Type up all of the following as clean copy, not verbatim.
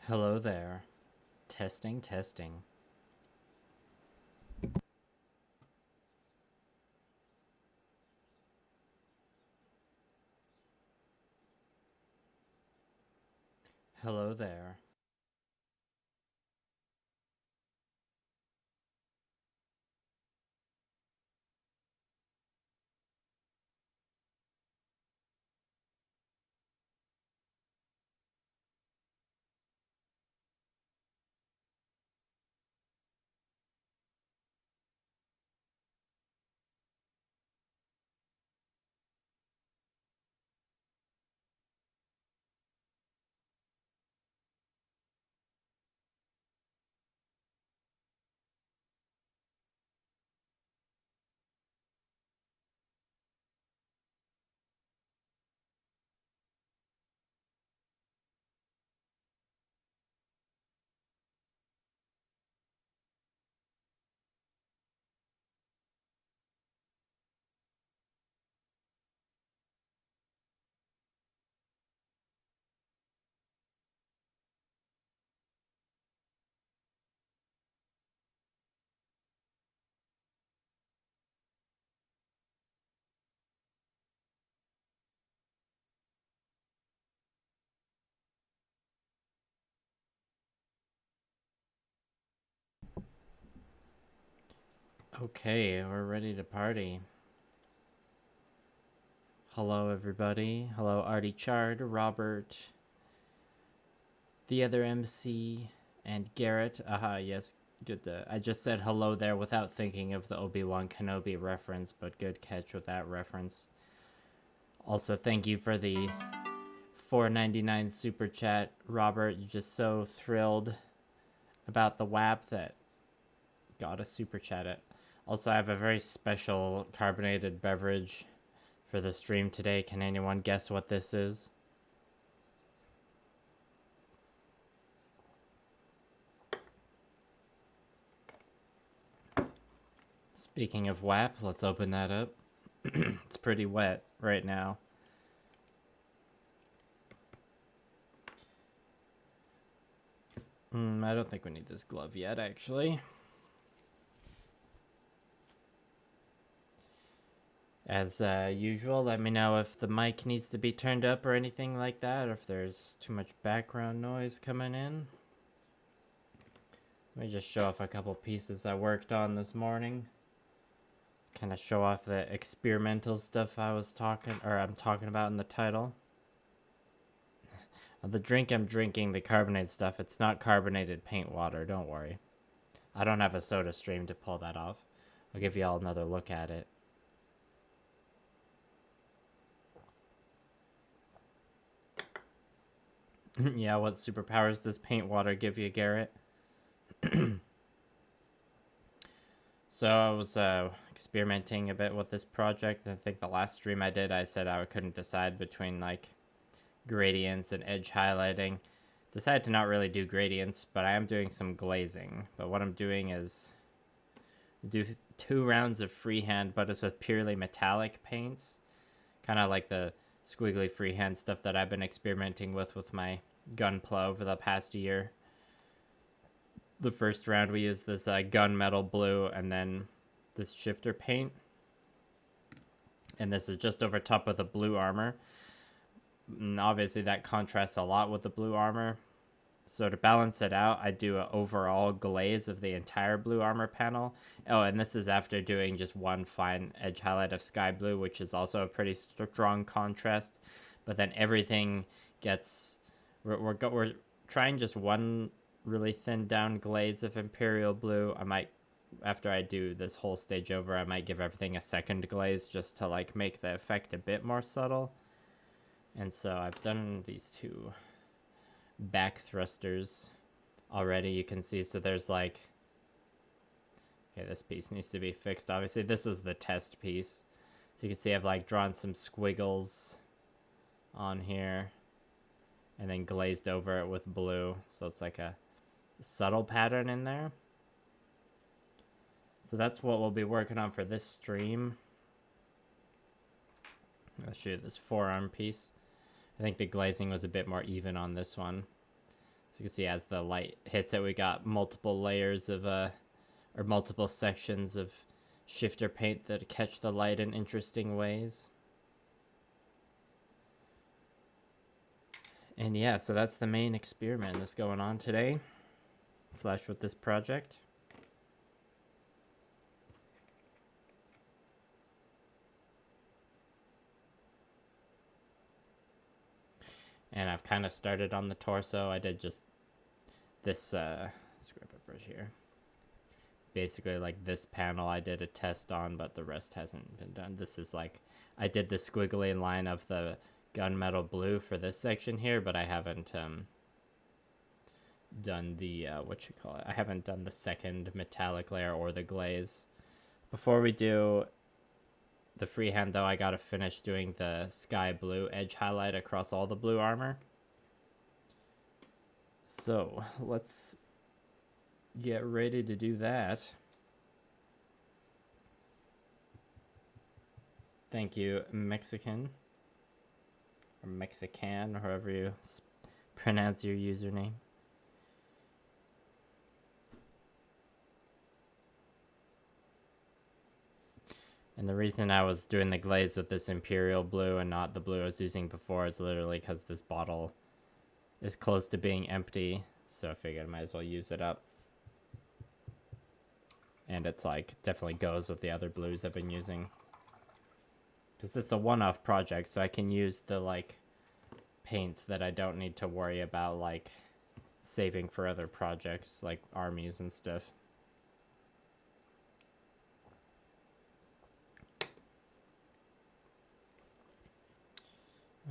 Hello there. Testing, testing. Hello there. Okay, we're ready to party. Hello, everybody. Hello, Artie Chard, Robert, the other MC, and Garrett. Aha, yes, good. I just said hello there without thinking of the Obi-Wan Kenobi reference, but good catch with that reference. Also, thank you for the $4.99 super chat, Robert. You're just so thrilled about the WAP that got a super chat it. Also, I have a very special carbonated beverage for the stream today. Can anyone guess what this is? Speaking of WAP, let's open that up. It's pretty wet right now. I don't think we need this glove yet, actually. As usual, let me know if the mic needs to be turned up or anything like that, or if there's too much background noise coming in. Let me just show off a couple pieces I worked on this morning. Kind of show off the experimental stuff I'm talking about in the title. The drink I'm drinking, the carbonated stuff, it's not carbonated paint water, don't worry. I don't have a soda stream to pull that off. I'll give you all another look at it. Yeah, what superpowers does paint water give you, Garrett? So I was experimenting a bit with this project. I think the last stream I did, I said I couldn't decide between like gradients and edge highlighting. Decided to not really do gradients, but I am doing some glazing. But what I'm doing is do 2 rounds of freehand, but it's with purely metallic paints. Kind of like the squiggly freehand stuff that I've been experimenting with my Gunpla over the past year. The first round we used this gunmetal blue and then this shifter paint. And this is just over top of the blue armor. And obviously that contrasts a lot with the blue armor. So to balance it out, I do an overall glaze of the entire blue armor panel. Oh, and this is after doing just one fine edge highlight of sky blue, which is also a pretty strong contrast. But then everything gets... We're trying just one really thin down glaze of imperial blue. I might, after I do this whole stage over, I might give everything a second glaze just to like make the effect a bit more subtle. And so I've done these 2 back thrusters already. You can see, so there's like, okay, this piece needs to be fixed. Obviously this was the test piece, so you can see I've like drawn some squiggles on here and then glazed over it with blue, so it's like a subtle pattern in there. So that's what we'll be working on for this stream. I'll show you this forearm piece. I think the glazing was a bit more even on this one. So you can see as the light hits it, we got multiple layers of or multiple sections of shifter paint that catch the light in interesting ways. And yeah, so that's the main experiment that's going on today, / with this project. And I've kind of started on the torso. I did just this scrap a brush here. Basically like this panel I did a test on, but the rest hasn't been done. This is like, I did the squiggly line of the gunmetal blue for this section here, but I haven't done the I haven't done the second metallic layer or the glaze. Before we do the freehand though, I gotta finish doing the sky blue edge highlight across all the blue armor. So let's get ready to do that. Thank you, Mexican, or Mexican, or however you pronounce your username. And the reason I was doing the glaze with this Imperial blue and not the blue I was using before is literally because this bottle is close to being empty, so I figured I might as well use it up. And it's like, definitely goes with the other blues I've been using. Because it's a one-off project, so I can use the like paints that I don't need to worry about like saving for other projects like armies and stuff.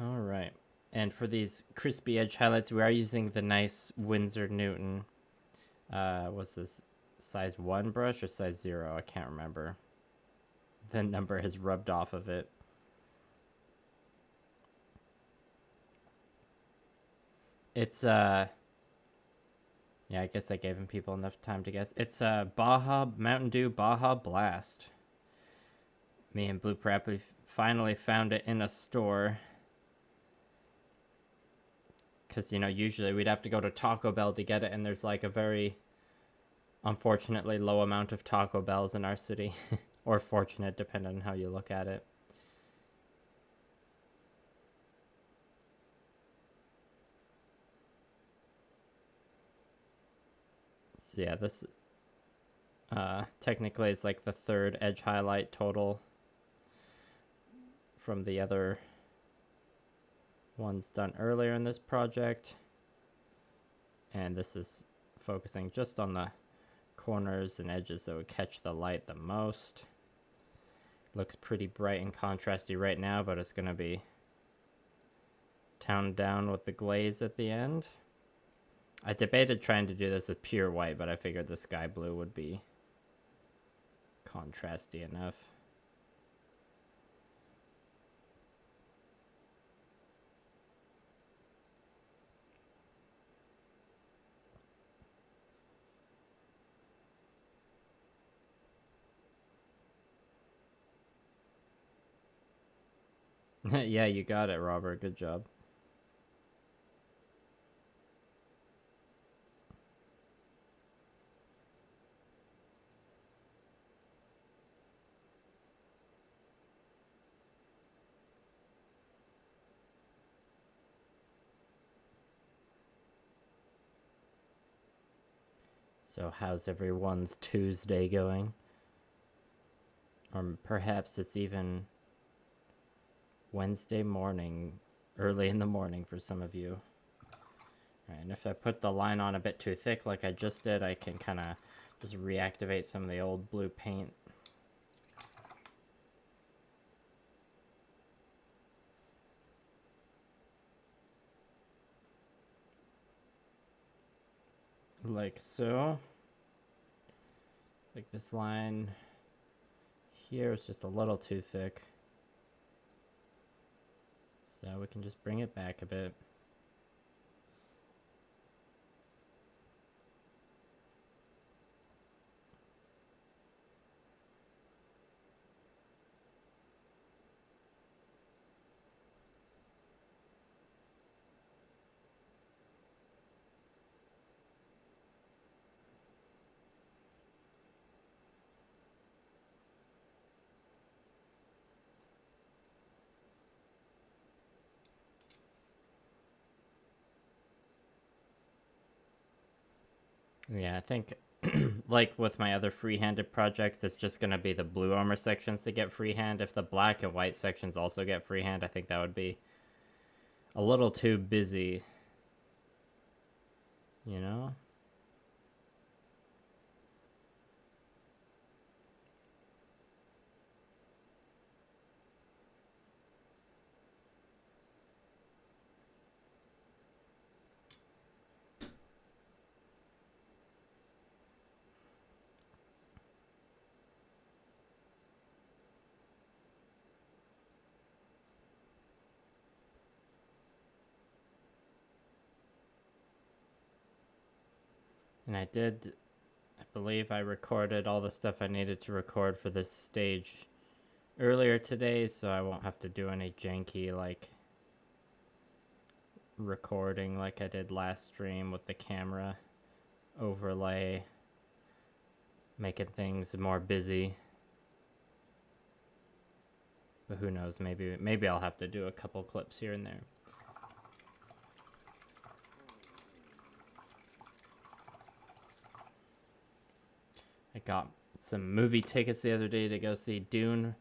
All right, and for these crispy edge highlights, we are using the nice Winsor Newton. What's this? Size 1 brush or size 0? I can't remember. The number has rubbed off of it. It's yeah, I guess I gave people enough time to guess. It's Baja Mountain Dew Baja Blast. Me and Blue Prapley finally found it in a store. Because, you know, usually we'd have to go to Taco Bell to get it, and there's like a very unfortunately low amount of Taco Bells in our city. Or fortunate, depending on how you look at it. So yeah, this technically is like the third edge highlight total from the other ones done earlier in this project. And this is focusing just on the corners and edges that would catch the light the most. Looks pretty bright and contrasty right now, but it's going to be toned down with the glaze at the end. I debated trying to do this with pure white, but I figured the sky blue would be contrasty enough. Yeah, you got it, Robert. Good job. So how's everyone's Tuesday going? Or perhaps it's even Wednesday morning, early in the morning for some of you. All right, and if I put the line on a bit too thick like I just did, I can kind of just reactivate some of the old blue paint. Like so. Like this line here is just a little too thick. So we can just bring it back a bit. Yeah, I think like with my other free-handed projects, it's just gonna be the blue armor sections that get freehand. If the black and white sections also get freehand, I think that would be a little too busy, you know? And I believe I recorded all the stuff I needed to record for this stage earlier today, so I won't have to do any janky, like, recording like I did last stream with the camera overlay, making things more busy. But who knows, maybe I'll have to do a couple clips here and there. I got some movie tickets the other day to go see Dune.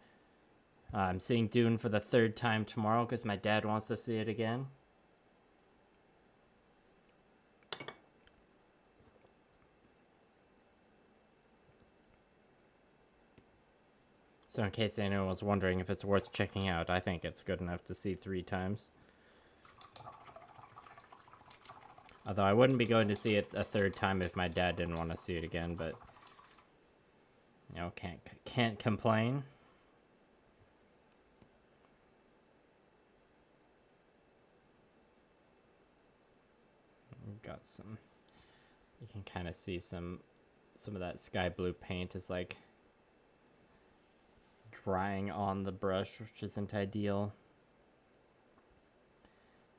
I'm seeing Dune for the 3rd time tomorrow because my dad wants to see it again. So in case anyone was wondering if it's worth checking out, I think it's good enough to see 3 times. Although I wouldn't be going to see it a 3rd time if my dad didn't want to see it again, but you know, can't complain. We've got some, you can kind of see some of that sky blue paint is like drying on the brush, which isn't ideal.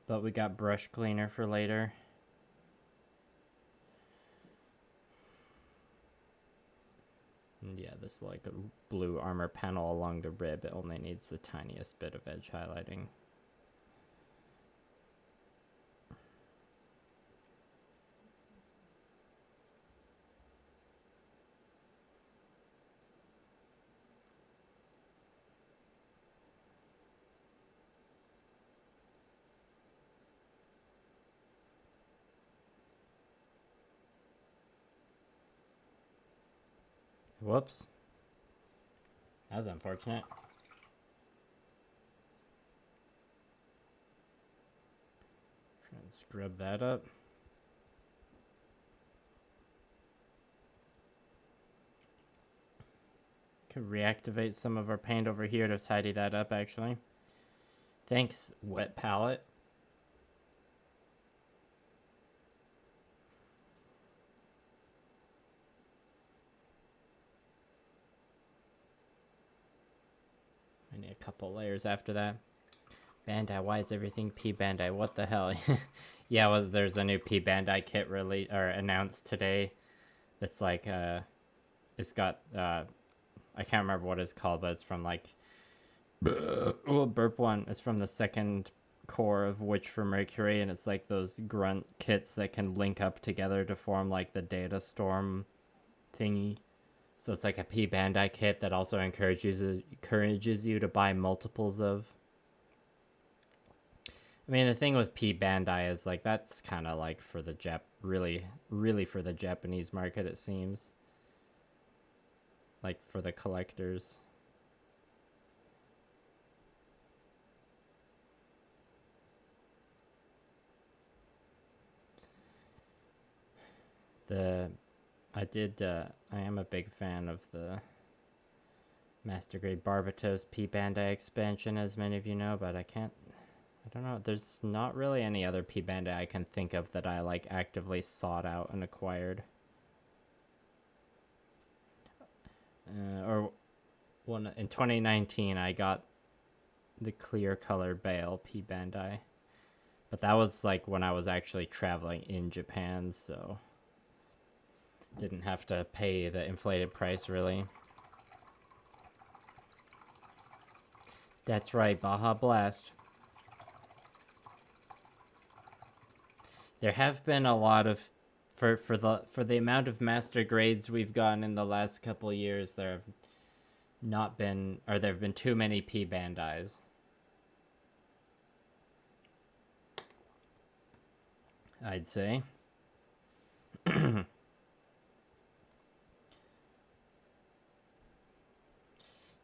But we got brush cleaner for later. And yeah, this like blue armor panel along the rib, it only needs the tiniest bit of edge highlighting. Whoops. That was unfortunate. Try and scrub that up. Could reactivate some of our paint over here to tidy that up, actually. Thanks, wet palette. I need a couple layers after that. Bandai, why is everything P Bandai? What the hell? Yeah, there's a new P Bandai kit announced today. That's like it's got I can't remember what it's called, but it's from like oh, burp one. It's from the second core of Witch for Mercury, and it's like those grunt kits that can link up together to form like the data storm thingy. So it's like a P Bandai kit that also encourages you to buy multiples of. I mean, the thing with P Bandai is like that's kind of like for the really for the Japanese market, it seems. Like for the collectors. I am a big fan of the Master Grade Barbatos P Bandai expansion, as many of you know, but I don't know, there's not really any other P Bandai I can think of that I like actively sought out and acquired. Or one in 2019 I got the clear color Bale P Bandai. But that was like when I was actually traveling in Japan, so didn't have to pay the inflated price, really. That's right, Baja Blast. There have been a lot of For the amount of master grades we've gotten in the last couple years, there have been too many P Bandais. I'd say.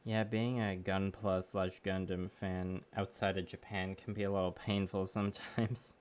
Yeah, being a Gunpla / Gundam fan outside of Japan can be a little painful sometimes.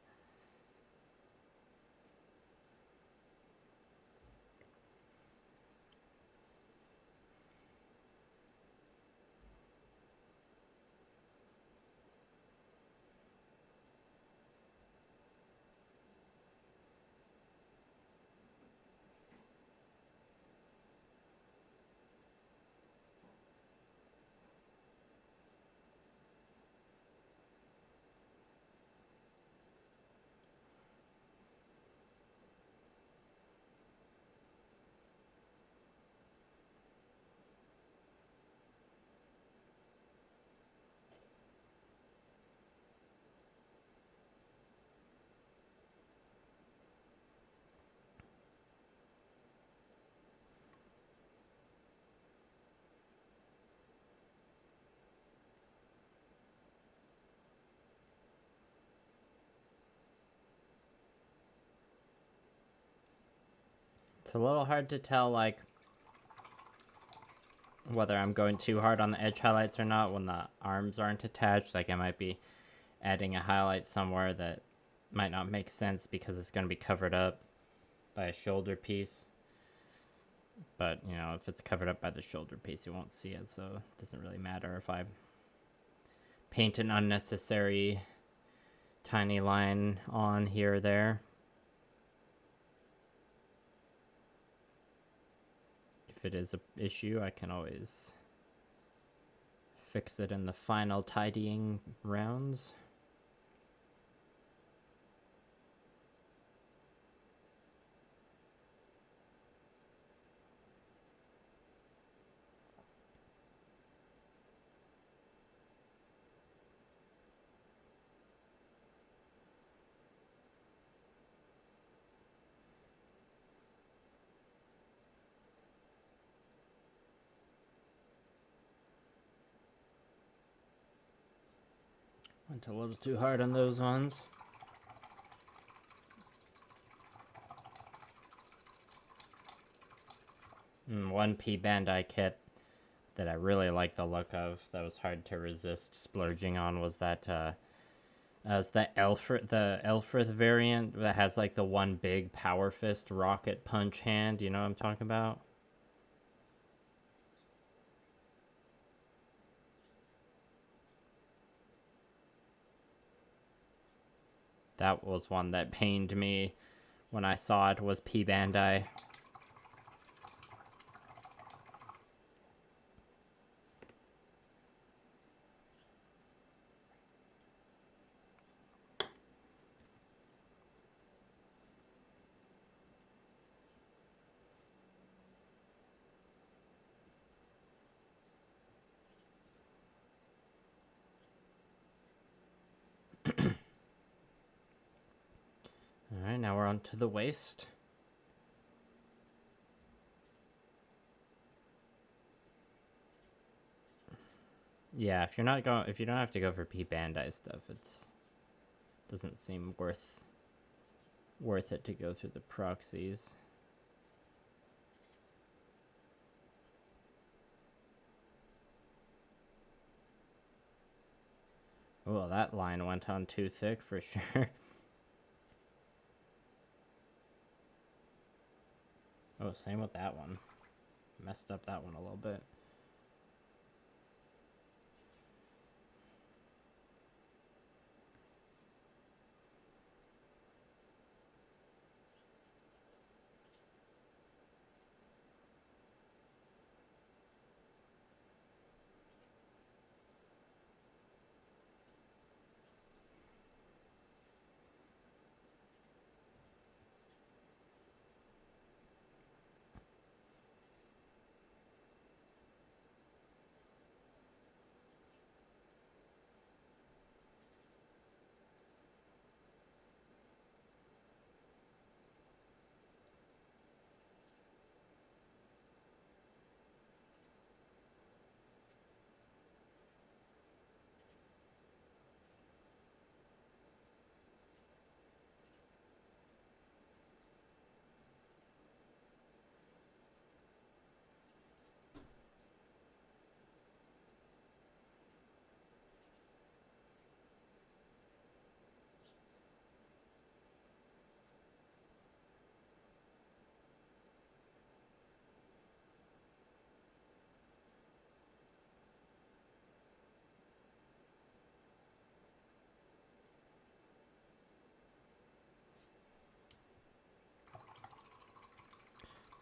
It's a little hard to tell, like, whether I'm going too hard on the edge highlights or not when the arms aren't attached. Like, I might be adding a highlight somewhere that might not make sense because it's going to be covered up by a shoulder piece. But, you know, if it's covered up by the shoulder piece, you won't see it, so it doesn't really matter if I paint an unnecessary tiny line on here or there. If it is an issue, I can always fix it in the final tidying rounds. Went a little too hard on those ones. One P Bandai kit that I really like the look of, that was hard to resist splurging on, was that the Elfrith variant that has like the one big power fist rocket punch hand. You know what I'm talking about? That was one that pained me when I saw it was P Bandai. Alright, now we're on to the waist. Yeah, if you don't have to go for P Bandai stuff, doesn't seem worth it to go through the proxies. Oh, that line went on too thick for sure. Oh, same with that one. Messed up that one a little bit.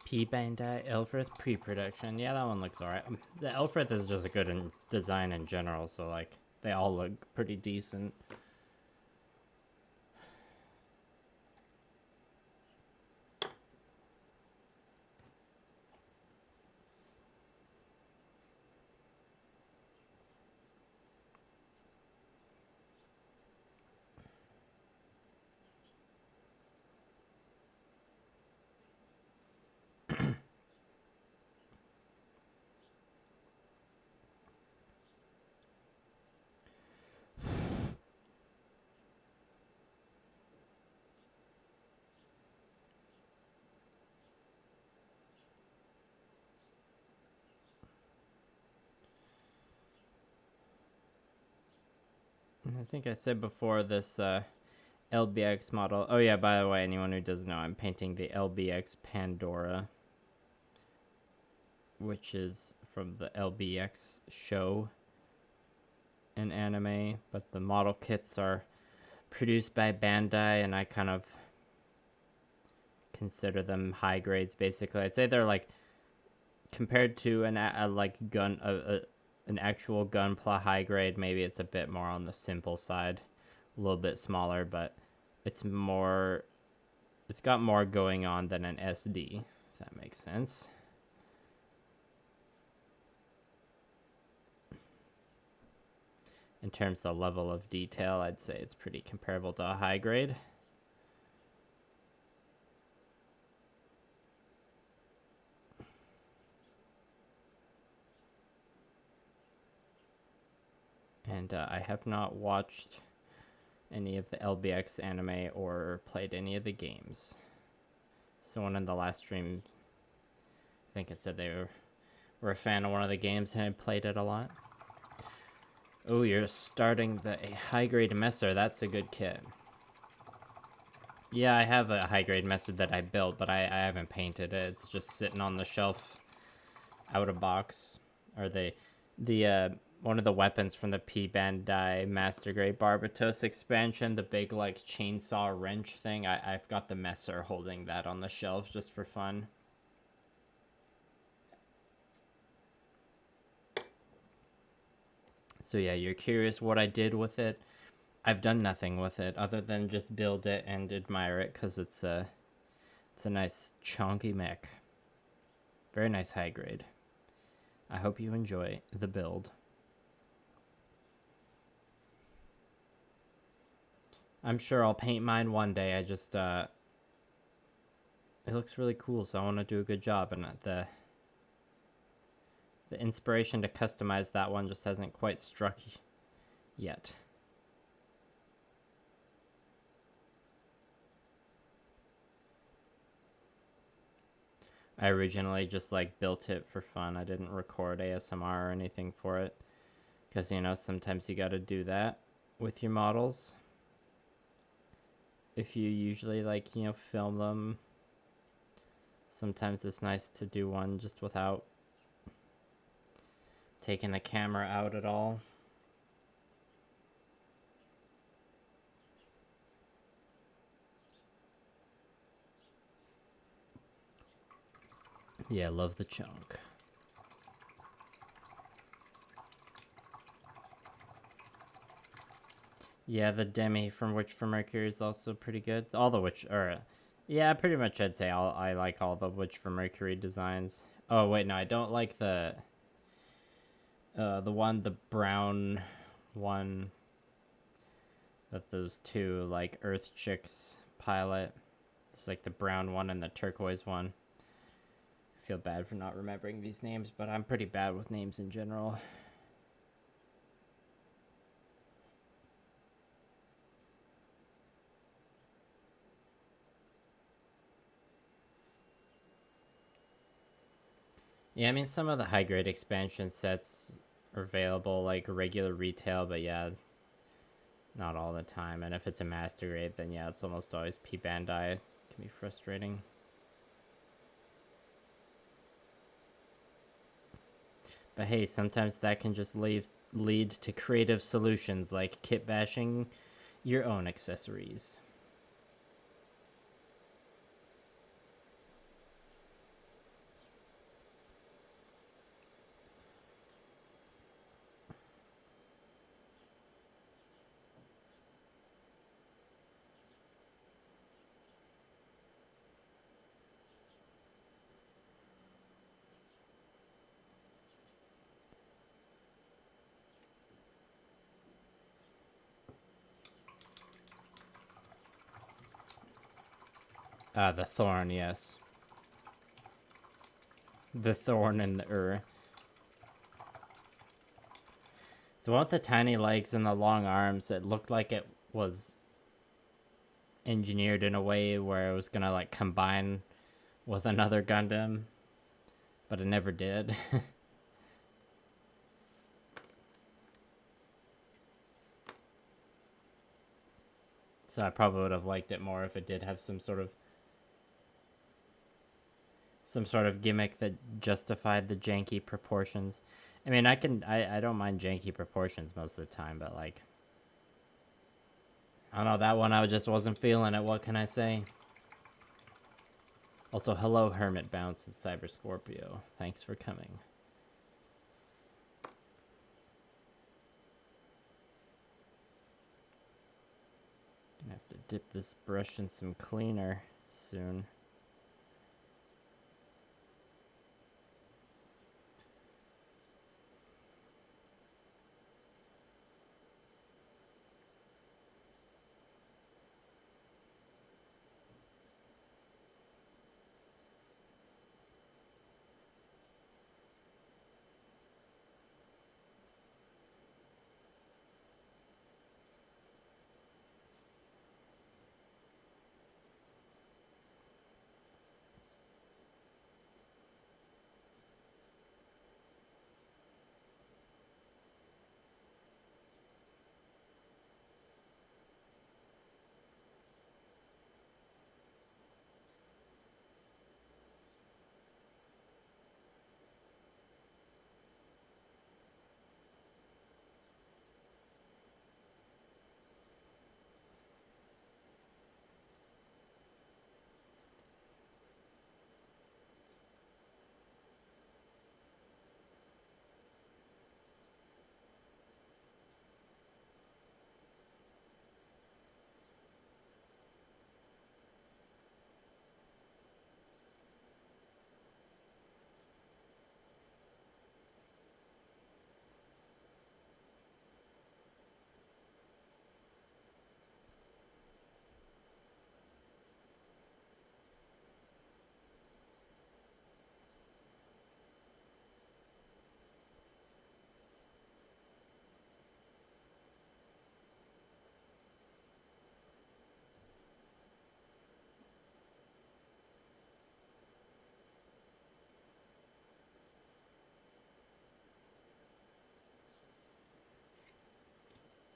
P Bandai Elfrith pre-production. Yeah, that one looks alright. The Elfrith is just good in design in general, so like they all look pretty decent. I think I said before this LBX model. Oh yeah, by the way, anyone who doesn't know, I'm painting the LBX Pandora, which is from the LBX show in anime, but the model kits are produced by Bandai, and I kind of consider them high grades. Basically, I'd say they're like compared to an actual Gunpla high grade. Maybe it's a bit more on the simple side, a little bit smaller, but it's got more going on than an SD, if that makes sense. In terms of the level of detail, I'd say it's pretty comparable to a high grade. And I have not watched any of the LBX anime or played any of the games. Someone in the last stream, I think it said they were a fan of one of the games and had played it a lot. Oh, you're starting the high-grade messer. That's a good kit. Yeah, I have a high-grade messer that I built, but I haven't painted it. It's just sitting on the shelf out of box. Or one of the weapons from the P Bandai Master Grade Barbatos expansion, the big like chainsaw wrench thing. I've got the messer holding that on the shelf just for fun. So yeah, you're curious what I did with it. I've done nothing with it other than just build it and admire it because it's a nice chunky mech. Very nice high grade. I hope you enjoy the build. I'm sure I'll paint mine one day. I just it looks really cool, so I want to do a good job, and the inspiration to customize that one just hasn't quite struck yet. I originally just like built it for fun. I didn't record ASMR or anything for it because, you know, sometimes you got to do that with your models. If you usually like, you know, film them, sometimes it's nice to do one just without taking the camera out at all. Yeah, love the chunk. Yeah, the Demi from Witch for Mercury is also pretty good. All the Witch, or yeah, pretty much I'd say I like all the Witch for Mercury designs. Oh wait, no, I don't like the brown one that those two like Earth Chicks pilot. It's like the brown one and the turquoise one. I feel bad for not remembering these names, but I'm pretty bad with names in general. Yeah, I mean, some of the high-grade expansion sets are available, like regular retail, but yeah, not all the time. And if it's a master grade, then yeah, it's almost always P Bandai. It can be frustrating. But hey, sometimes that can just lead to creative solutions, like kit bashing your own accessories. The thorn, yes. The thorn in the The one with the tiny legs and the long arms, it looked like it was engineered in a way where it was gonna like combine with another Gundam, but it never did. So I probably would have liked it more if it did have some sort of gimmick that justified the janky proportions. I mean, I don't mind janky proportions most of the time, but like, I don't know, that one I just wasn't feeling it. What can I say? Also, hello Hermit Bounce and Cyber Scorpio. Thanks for coming. Gonna have to dip this brush in some cleaner soon.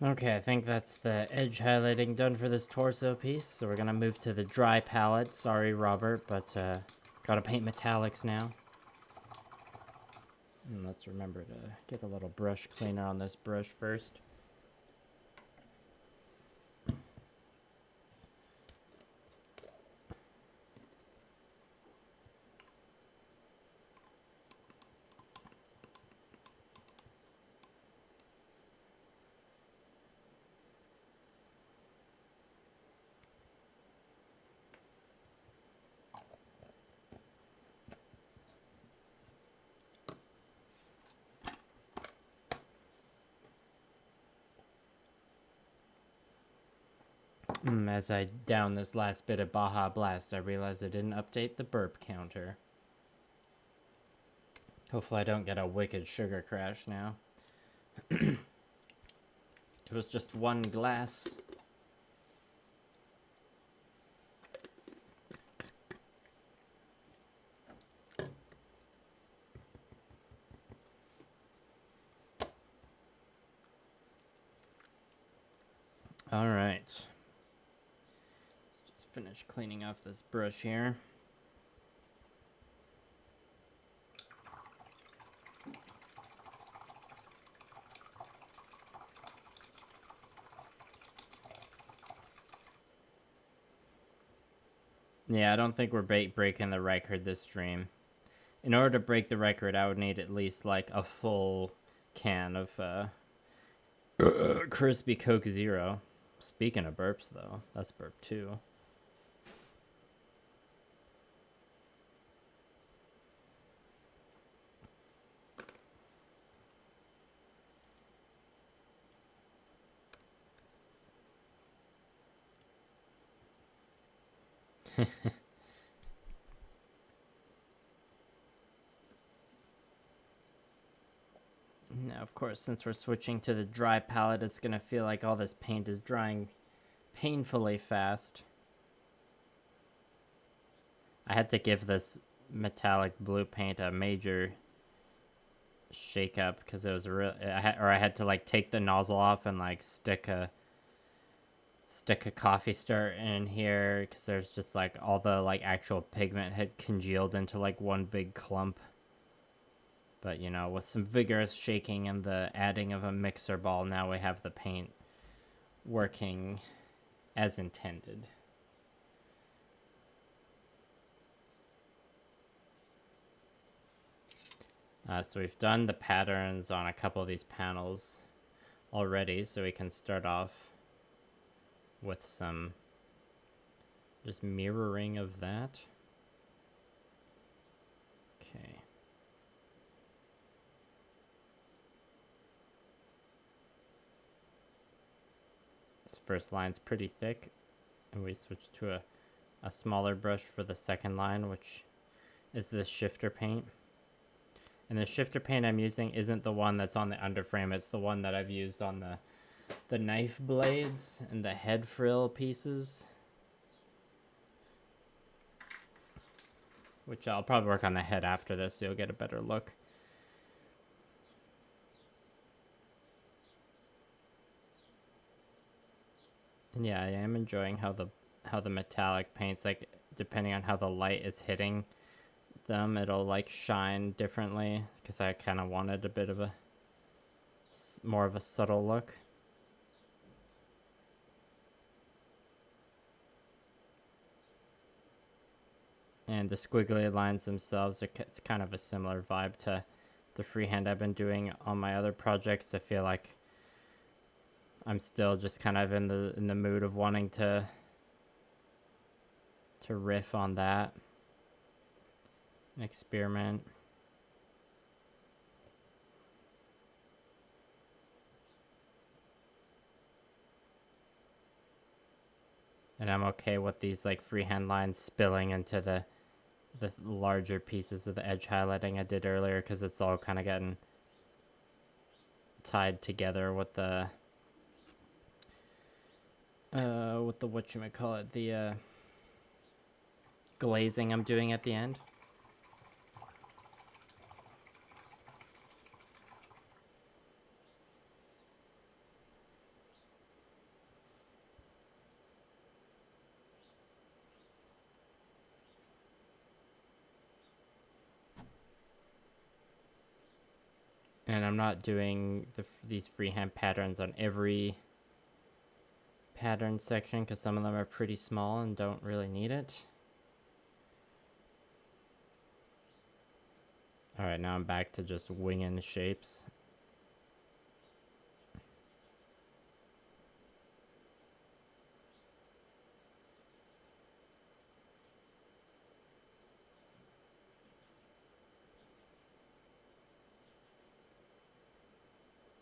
Okay, I think that's the edge highlighting done for this torso piece, so we're gonna move to the dry palette. Sorry, Robert, but gotta paint metallics now. And let's remember to get a little brush cleaner on this brush first. As I down this last bit of Baja Blast, I realized I didn't update the burp counter. Hopefully I don't get a wicked sugar crash now. It was just one glass. All right. Let's just finish cleaning off this brush here. Yeah, I don't think we're breaking the record this stream. In order to break the record, I would need at least like a full can of Crispy Coke Zero. Speaking of burps, though, that's burp 2. Now, of course, since we're switching to the dry palette, it's gonna feel like all this paint is drying painfully fast. I had to give this metallic blue paint a major shake up because it was real. I had to like take the nozzle off and like stick a coffee stir in here because there's just like all the like actual pigment had congealed into like one big clump. But you know, with some vigorous shaking and the adding of a mixer ball, now we have the paint working as intended. So we've done the patterns on a couple of these panels already, so we can start off with some just mirroring of that. Okay. This first line's pretty thick, and we switch to a smaller brush for the second line, which is this shifter paint. And the shifter paint I'm using isn't the one that's on the underframe, it's the one that I've used on the knife blades and the head frill pieces. Which I'll probably work on the head after this so you'll get a better look. And yeah, I am enjoying how the metallic paints, like depending on how the light is hitting them, it'll like shine differently because I kind of wanted a bit of a more of a subtle look. And the squiggly lines themselves, it's kind of a similar vibe to the freehand I've been doing on my other projects. I feel like I'm still just kind of in the mood of wanting to riff on that and experiment. And I'm okay with these like freehand lines spilling into the larger pieces of the edge highlighting I did earlier, because it's all kind of getting tied together with the whatchamacallit, the glazing I'm doing at the end. And I'm not doing these freehand patterns on every pattern section because some of them are pretty small and don't really need it. Alright, now I'm back to just winging shapes.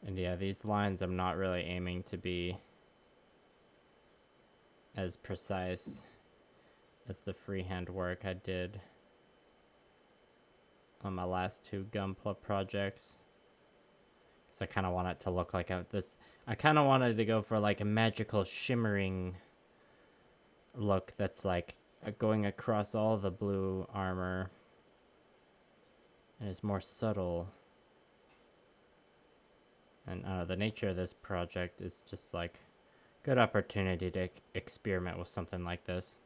And yeah, these lines I'm not really aiming to be as precise as the freehand work I did on my last two Gunpla projects. Because I kind of want it to look like I kind of wanted to go for like a magical shimmering look that's like going across all the blue armor. And it's more subtle. And the nature of this project is just like good opportunity to experiment with something like this.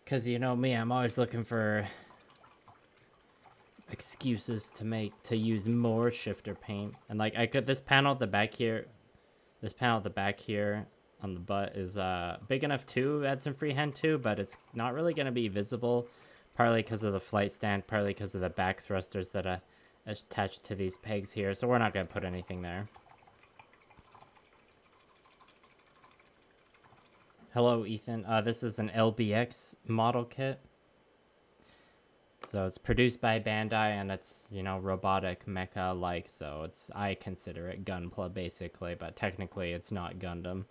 Because you know me, I'm always looking for excuses to use more shifter paint. And like this panel at the back here on the butt is big enough to add some freehand to, but it's not really going to be visible, partly because of the flight stand, partly because of the back thrusters that are attached to these pegs here, so we're not going to put anything there. Hello, Ethan. This is an LBX model kit. So it's produced by Bandai, and it's, you know, robotic mecha-like, so I consider it Gunpla, basically, but technically it's not Gundam.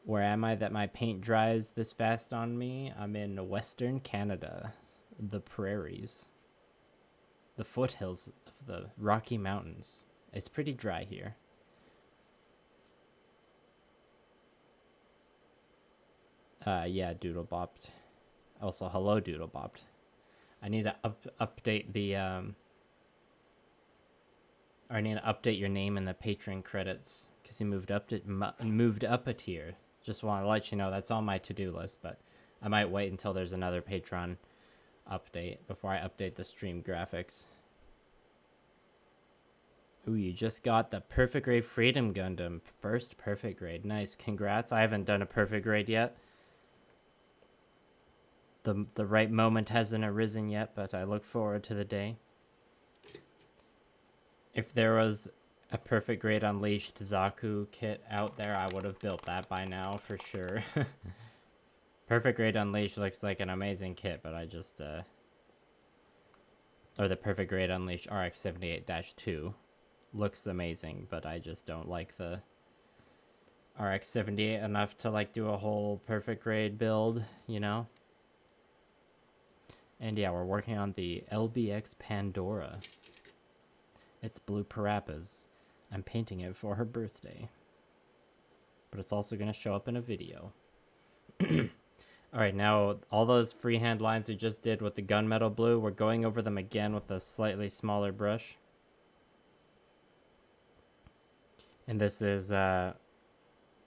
Where am I that my paint dries this fast on me? I'm in Western Canada, the prairies. the foothills of the Rocky Mountains. It's pretty dry here. Yeah, Doodlebopped. Also, hello, Doodlebopped. I need to update the I need to update your name in the Patreon credits because you moved up a tier. Just want to let you know that's on my to-do list, but I might wait until there's another Patreon update before I update the stream graphics. Ooh, you just got the perfect grade Freedom Gundam. First perfect grade. Nice. Congrats. I haven't done a perfect grade yet. The right moment hasn't arisen yet, but I look forward to the day. If there was a perfect grade Unleashed Zaku kit out there, I would have built that by now for sure. Perfect grade Unleashed looks like an amazing kit, but I just or the perfect grade Unleashed RX-78-2 looks amazing, but I just don't like the RX-78 enough to like do a whole perfect grade build, you know? And yeah, we're working on the LBX Pandora. It's blue Parappas. I'm painting it for her birthday. But it's also going to show up in a video. Alright, now all those freehand lines we just did with the gunmetal blue, we're going over them again with a slightly smaller brush. And this is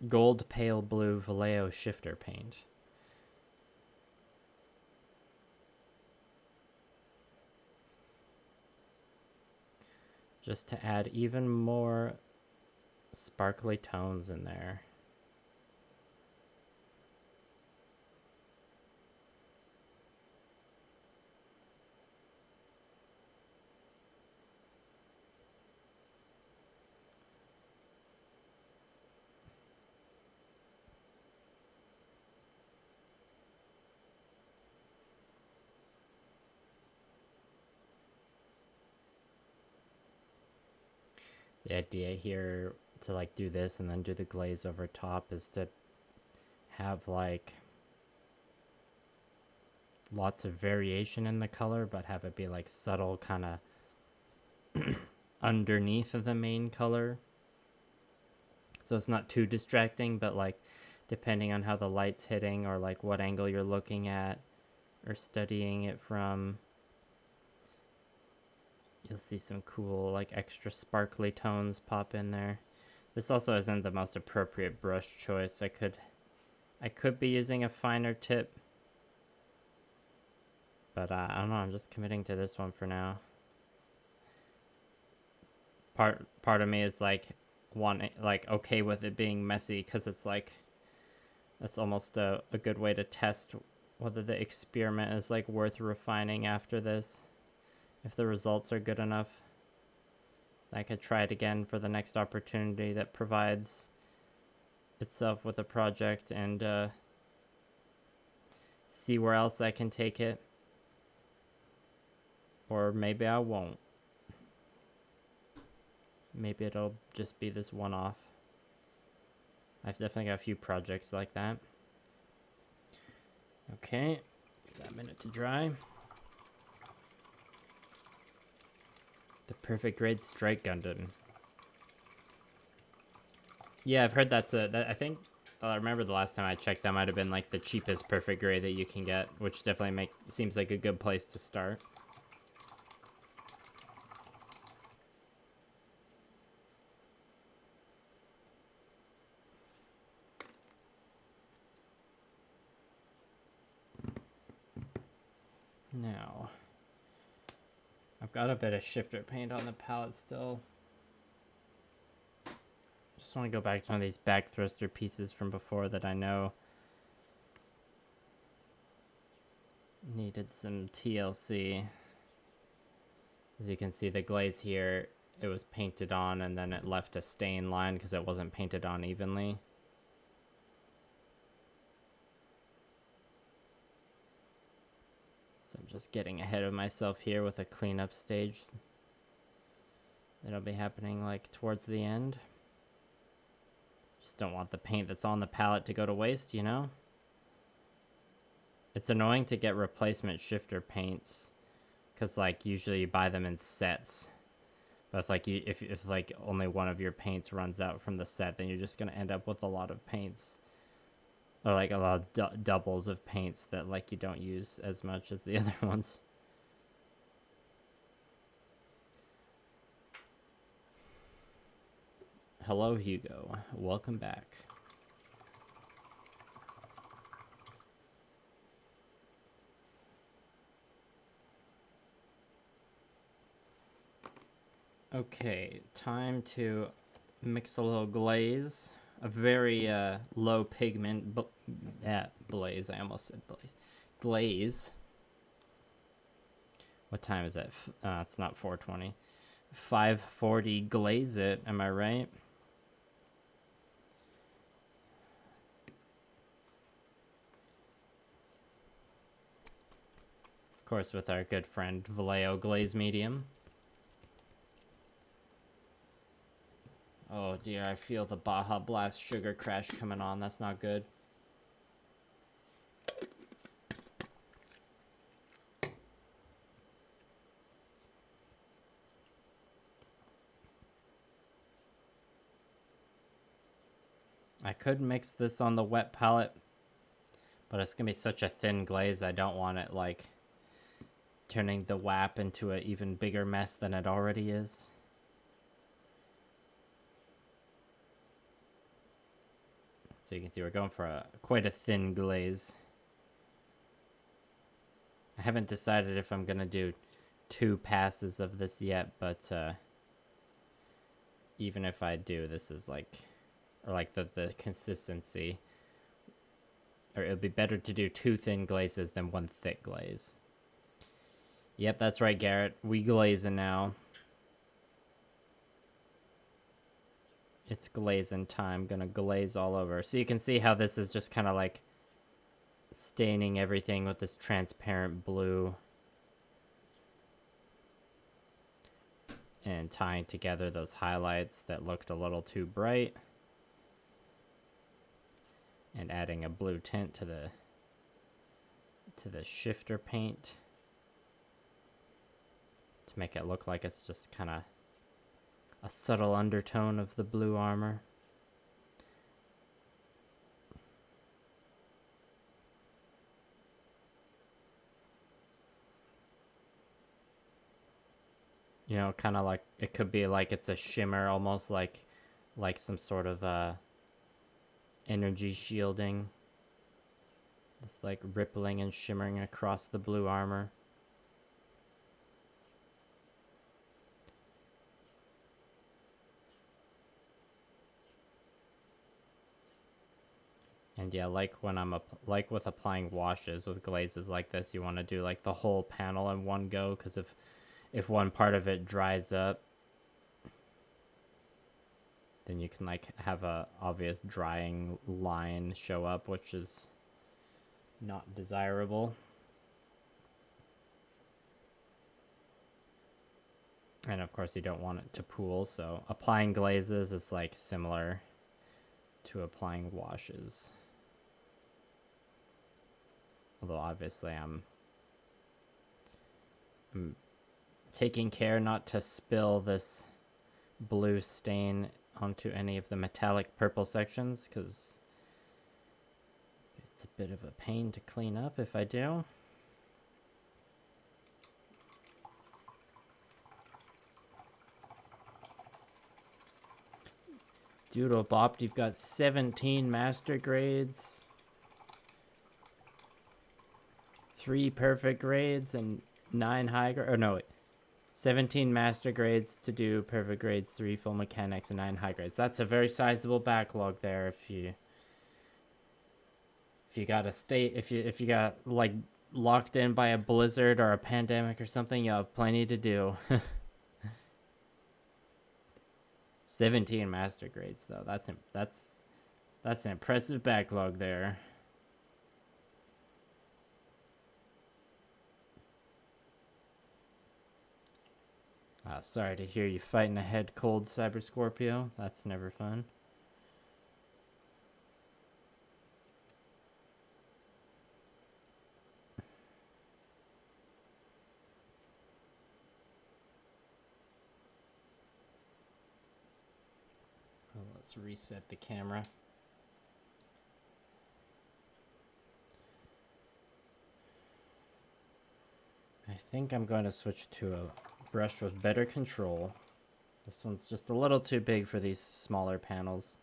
gold pale blue Vallejo shifter paint. Just to add even more sparkly tones in there. The idea here to like do this and then do the glaze over top is to have like lots of variation in the color, but have it be like subtle kind of underneath of the main color. So it's not too distracting, but like depending on how the light's hitting or like what angle you're looking at or studying it from, you'll see some cool like extra sparkly tones pop in there. This also isn't the most appropriate brush choice. I could be using a finer tip, but I don't know, I'm just committing to this one for now. Part of me is like okay with it being messy, because it's like that's almost a good way to test whether the experiment is like worth refining after this. If the results are good enough, I could try it again for the next opportunity that provides itself with a project and see where else I can take it. Or maybe I won't. Maybe it'll just be this one-off. I've definitely got a few projects like that. Okay, give that a minute to dry. The perfect grade Strike Gundam. Yeah, I've heard that's I think, I remember the last time I checked, that might have been like the cheapest perfect grade that you can get, which definitely seems like a good place to start. Now, I've got a bit of shifter paint on the palette still. Just want to go back to one of these back thruster pieces from before that I know needed some TLC. As you can see, the glaze here, it was painted on and then it left a stain line because it wasn't painted on evenly. So I'm just getting ahead of myself here with a cleanup stage that'll be happening like towards the end. Just don't want the paint that's on the palette to go to waste, you know? It's annoying to get replacement shifter paints because like usually you buy them in sets. But if like only one of your paints runs out from the set, then you're just gonna end up with a lot of paints, or like a lot of doubles of paints that like you don't use as much as the other ones. Hello, Hugo. Welcome back. Okay, time to mix a little glaze. A very low pigment blaze. I almost said blaze. Glaze. What time is it? It's not 4:20. 5:40. Glaze it. Am I right? Of course, with our good friend Vallejo Glaze Medium. Oh dear, I feel the Baja Blast Sugar Crash coming on. That's not good. I could mix this on the wet palette, but it's gonna be such a thin glaze. I don't want it like turning the WAP into an even bigger mess than it already is. So you can see we're going for quite a thin glaze. I haven't decided if I'm gonna do 2 passes of this yet, but even if I do, this is like, or like the consistency, or it would be better to do 2 thin glazes than 1 thick glaze. Yep, that's right, Garrett. We glazing now. It's glazing time. Gonna glaze all over. So you can see how this is just kind of like staining everything with this transparent blue. And tying together those highlights that looked a little too bright. And adding a blue tint to the shifter paint. To make it look like it's just kind of a subtle undertone of the blue armor. You know, kind of like, it could be like it's a shimmer, almost like some sort of energy shielding. Just like rippling and shimmering across the blue armor. And yeah, like when I'm like with applying washes with glazes like this, you want to do like the whole panel in one go, because if one part of it dries up, then you can like have a obvious drying line show up, which is not desirable. And of course you don't want it to pool, so applying glazes is like similar to applying washes. Although obviously I'm taking care not to spill this blue stain onto any of the metallic purple sections, because it's a bit of a pain to clean up if I do. Doodle Bop, you've got 17 master grades, 3 perfect grades, and 9 high grades. Or no, wait. 17 master grades to do perfect grades, 3 full mechanics, and 9 high grades. That's a very sizable backlog there. If you gotta stay, if you got like locked in by a blizzard or a pandemic or something, you have plenty to do. 17 master grades though. That's an impressive backlog there. Sorry to hear you fighting a head cold, Cyber Scorpio. That's never fun. Let's reset the camera. I think I'm going to switch to a brush with better control. This one's just a little too big for these smaller panels.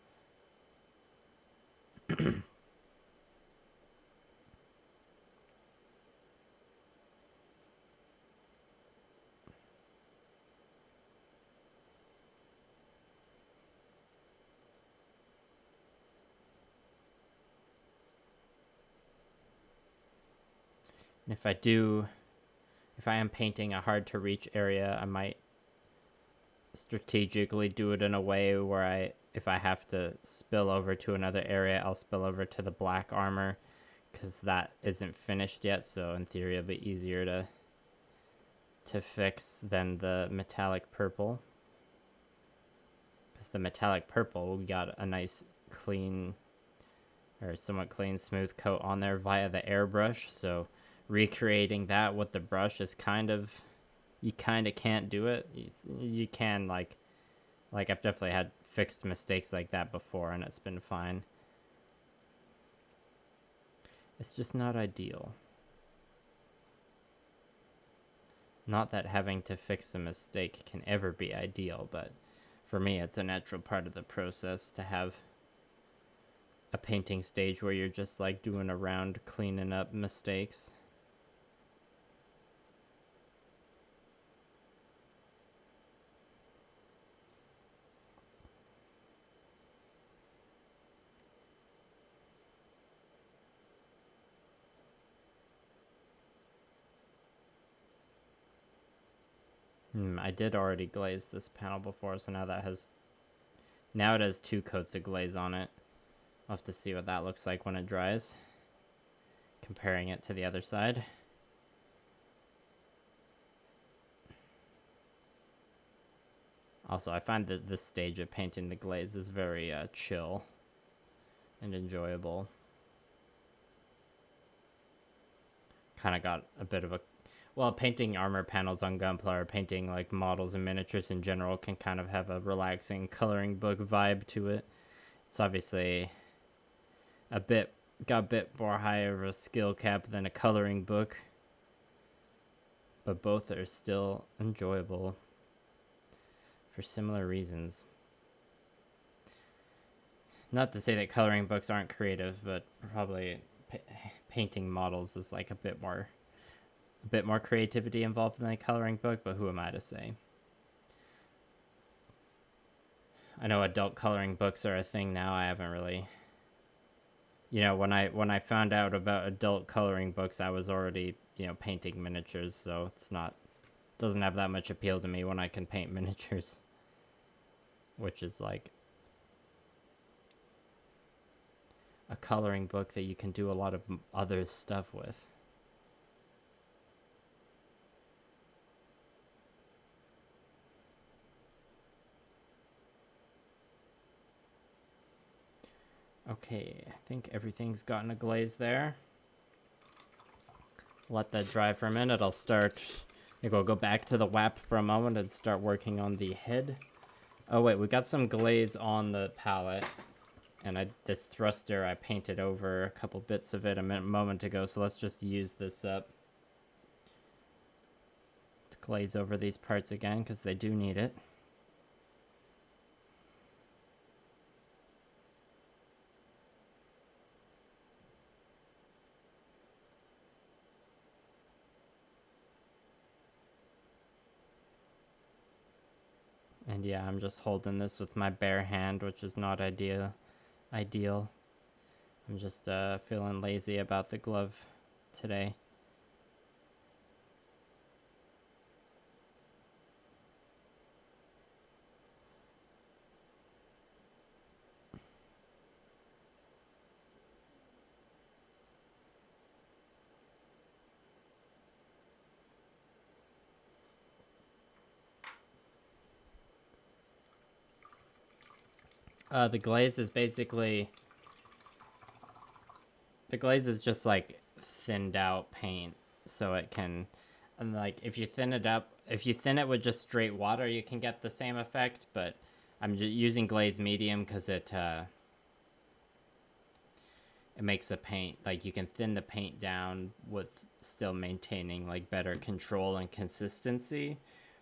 If I am painting a hard to reach area, I might strategically do it in a way where if I have to spill over to another area, I'll spill over to the black armor, because that isn't finished yet, so in theory it'll be easier to fix than the metallic purple. Because the metallic purple, we got a nice clean, or somewhat clean, smooth coat on there via the airbrush, so recreating that with the brush is you kind of can't do it. You can, like I've definitely had fixed mistakes like that before, and it's been fine. It's just not ideal. Not that having to fix a mistake can ever be ideal, but for me it's a natural part of the process to have a painting stage where you're just like doing around cleaning up mistakes. I did already glaze this panel before, so now it has 2 coats of glaze on it. I'll have to see what that looks like when it dries, comparing it to the other side. Also, I find that this stage of painting the glaze is very chill and enjoyable. Kind of got a bit of a... Well, painting armor panels on Gunpla, or painting like models and miniatures in general, can kind of have a relaxing coloring book vibe to it. It's obviously got a bit more higher of a skill cap than a coloring book, but both are still enjoyable for similar reasons. Not to say that coloring books aren't creative, but probably painting models is like a bit more creativity involved in a coloring book, but who am I to say? I know adult coloring books are a thing now. I haven't really, when I found out about adult coloring books, I was already, painting miniatures, so doesn't have that much appeal to me when I can paint miniatures, which is like a coloring book that you can do a lot of other stuff with. Okay, I think everything's gotten a glaze there. Let that dry for a minute. I think we'll go back to the WAP for a moment and start working on the head. Oh wait, we got some glaze on the palette, and this thruster I painted over a couple bits of it a moment ago, so let's just use this up to glaze over these parts again, because they do need it. And yeah, I'm just holding this with my bare hand, which is not ideal. I'm just feeling lazy about the glove today. The glaze is just like thinned out paint, so it can, and like if you thin it with just straight water, you can get the same effect, but I'm just using glaze medium because it makes the paint, like, you can thin the paint down with still maintaining like better control and consistency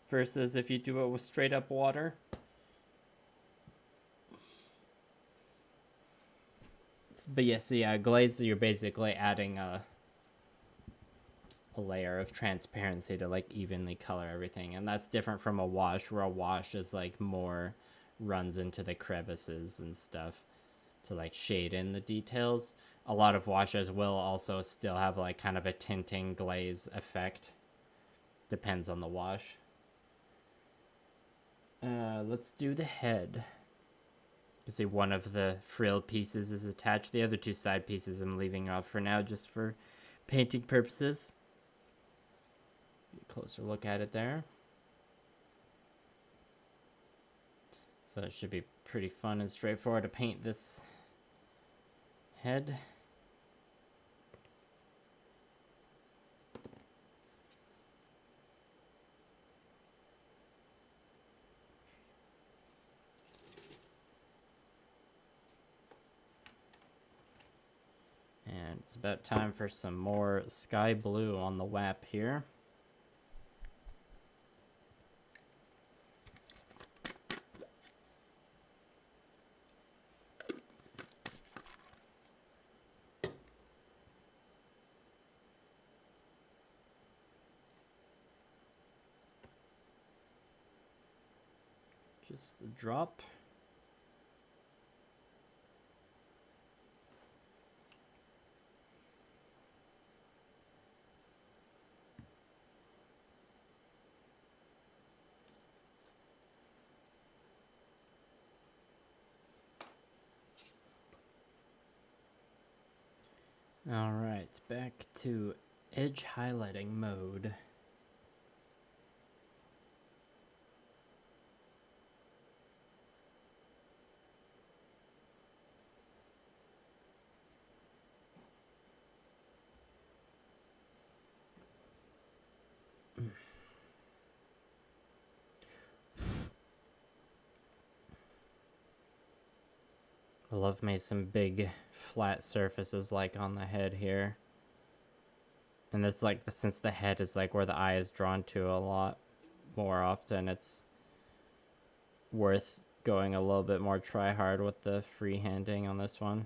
versus if you do it with straight up water. But yes, so yeah, glaze, you're basically adding a layer of transparency to like evenly color everything, and that's different from a wash, where a wash is like more runs into the crevices and stuff to like shade in the details. A lot of washes will also still have like kind of a tinting glaze effect. Depends on the wash. Let's do the head. You can see one of the frill pieces is attached. The other two side pieces I'm leaving off for now just for painting purposes. Closer look at it there. So it should be pretty fun and straightforward to paint this head. And it's about time for some more sky blue on the WAP here. Just a drop. All right, back to edge highlighting mode. I love me some big flat surfaces like on the head here. And it's like, since the head is like where the eye is drawn to a lot more often, it's worth going a little bit more try hard with the freehanding on this one.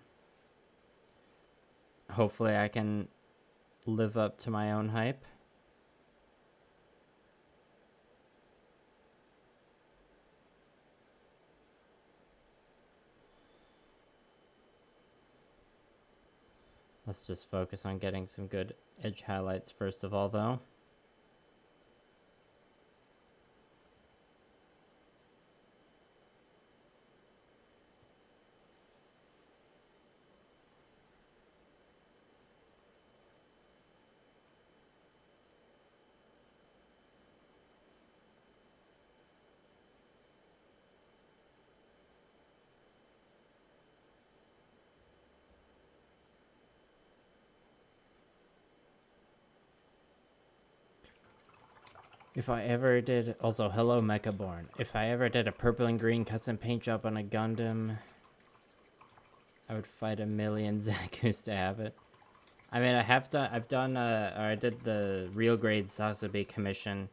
Hopefully I can live up to my own hype. Let's just focus on getting some good edge highlights first of all, though. If I ever did, also hello Mechaborn. If I ever did a purple and green custom paint job on a Gundam, I would fight a million Zakus to have it. I mean, I did the real grade Sasabe commission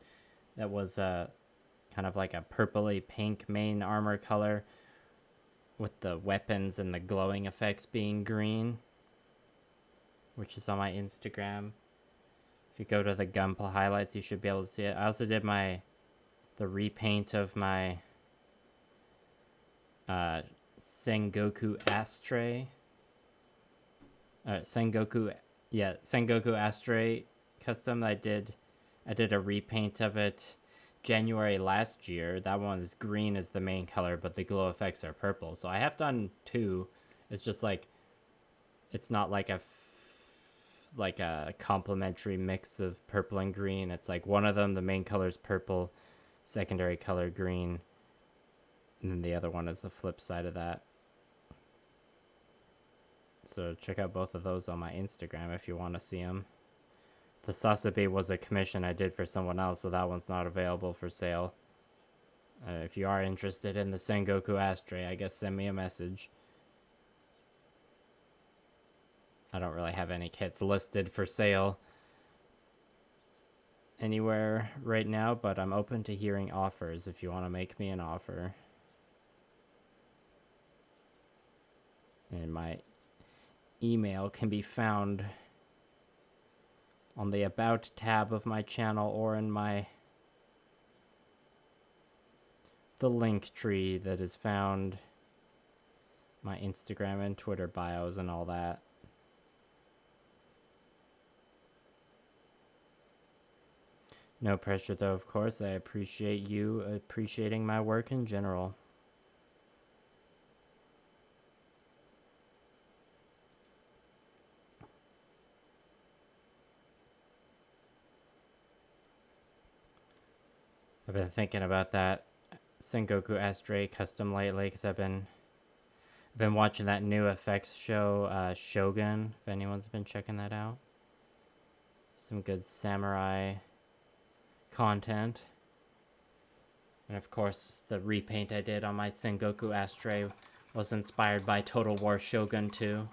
that was kind of like a purpley pink main armor color with the weapons and the glowing effects being green, which is on my Instagram. If you go to the Gunpla highlights, you should be able to see it. I also did the repaint of my Sengoku Astray. Sengoku Astray custom. I did a repaint of it January last year. That one is green as the main color, but the glow effects are purple. So I have done two. It's just like, it's not like a complementary mix of purple and green. It's like one of them, the main color is purple, secondary color green, and then the other one is the flip side of that. So check out both of those on my Instagram if you want to see them. The Sasabe was a commission I did for someone else, so that one's not available for sale. If you are interested in the Sengoku Ashtray, I guess send me a message. I don't really have any kits listed for sale anywhere right now, but I'm open to hearing offers if you want to make me an offer. And my email can be found on the About tab of my channel or in the link tree that is found my Instagram and Twitter bios and all that. No pressure though, of course. I appreciate you appreciating my work in general. I've been thinking about that Sengoku Ashtray custom lately because I've been watching that new effects show, Shogun, if anyone's been checking that out. Some good samurai content. And of course, the repaint I did on my Sengoku Ashtray was inspired by Total War Shogun 2.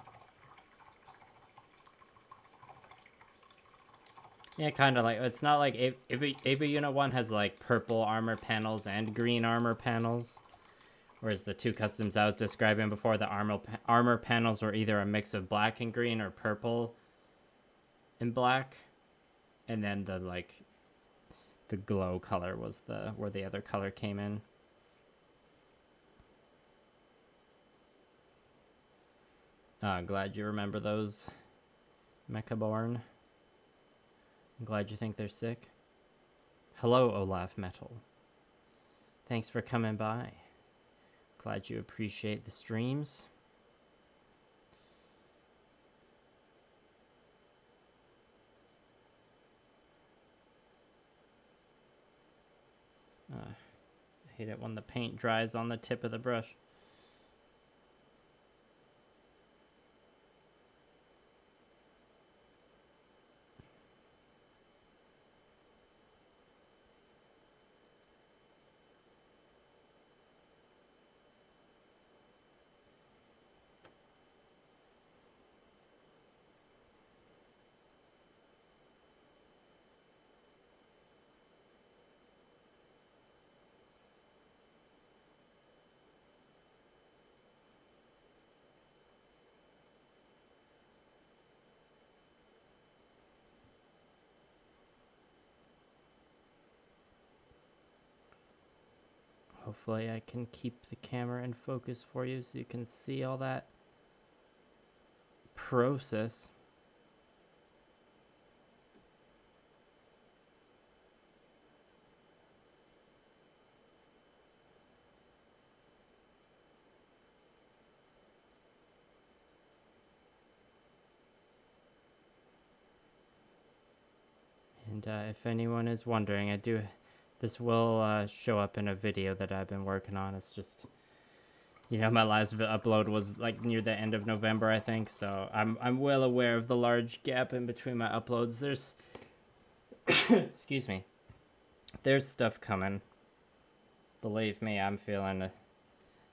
Yeah, kind of like, it's not like AV Unit 1 has like purple armor panels and green armor panels. Whereas the two customs I was describing before, the armor panels were either a mix of black and green or purple and black. And then the glow color was where the other color came in. Glad you remember those, Mechaborn. I'm glad you think they're sick. Hello, Olaf Metal. Thanks for coming by. Glad you appreciate the streams. I hate it when the paint dries on the tip of the brush. Hopefully I can keep the camera in focus for you so you can see all that process. And if anyone is wondering, this will show up in a video that I've been working on. It's just, my last upload was like near the end of November, I think. So I'm well aware of the large gap in between my uploads. There's, excuse me, there's stuff coming. Believe me, I'm feeling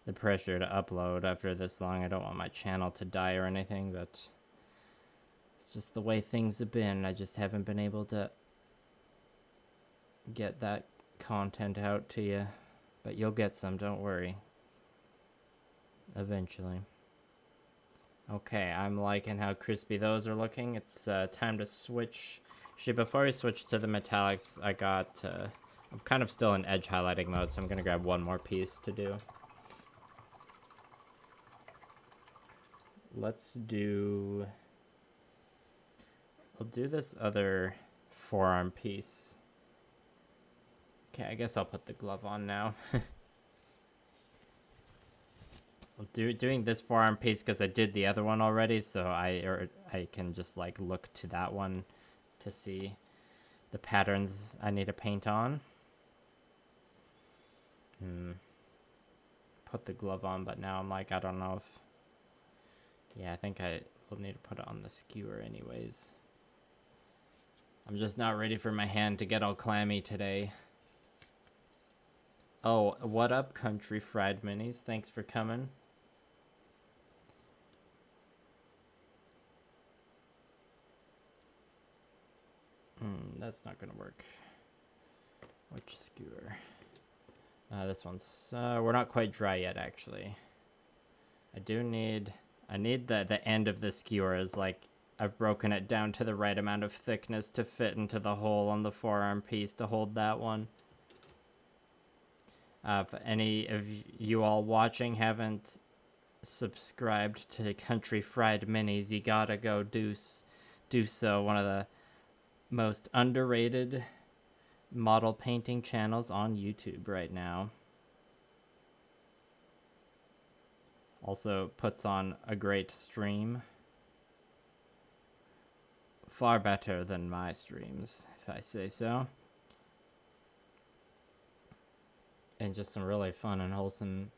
the pressure to upload after this long. I don't want my channel to die or anything, but it's just the way things have been. I just haven't been able to get that content out to you, but you'll get some, don't worry, eventually. Okay, I'm liking how crispy those are looking. It's time to switch. Actually, before we switch to the metallics, I'm kind of still in edge highlighting mode, so I'm gonna grab one more piece to do. I'll do this other forearm piece. Okay, I guess I'll put the glove on now. Doing this forearm piece because I did the other one already, so I can just like look to that one to see the patterns I need to paint on. Put the glove on, but now I'm like, I don't know if... Yeah, I think I will need to put it on the skewer anyways. I'm just not ready for my hand to get all clammy today. Oh, what up, Country Fried Minis? Thanks for coming. That's not gonna work. Which skewer? This one's, we're not quite dry yet, actually. I need the end of the skewer is like, I've broken it down to the right amount of thickness to fit into the hole on the forearm piece to hold that one. If any of you all watching haven't subscribed to Country Fried Minis, you gotta go do so. One of the most underrated model painting channels on YouTube right now. Also puts on a great stream. Far better than my streams, if I say so. And just some really fun and wholesome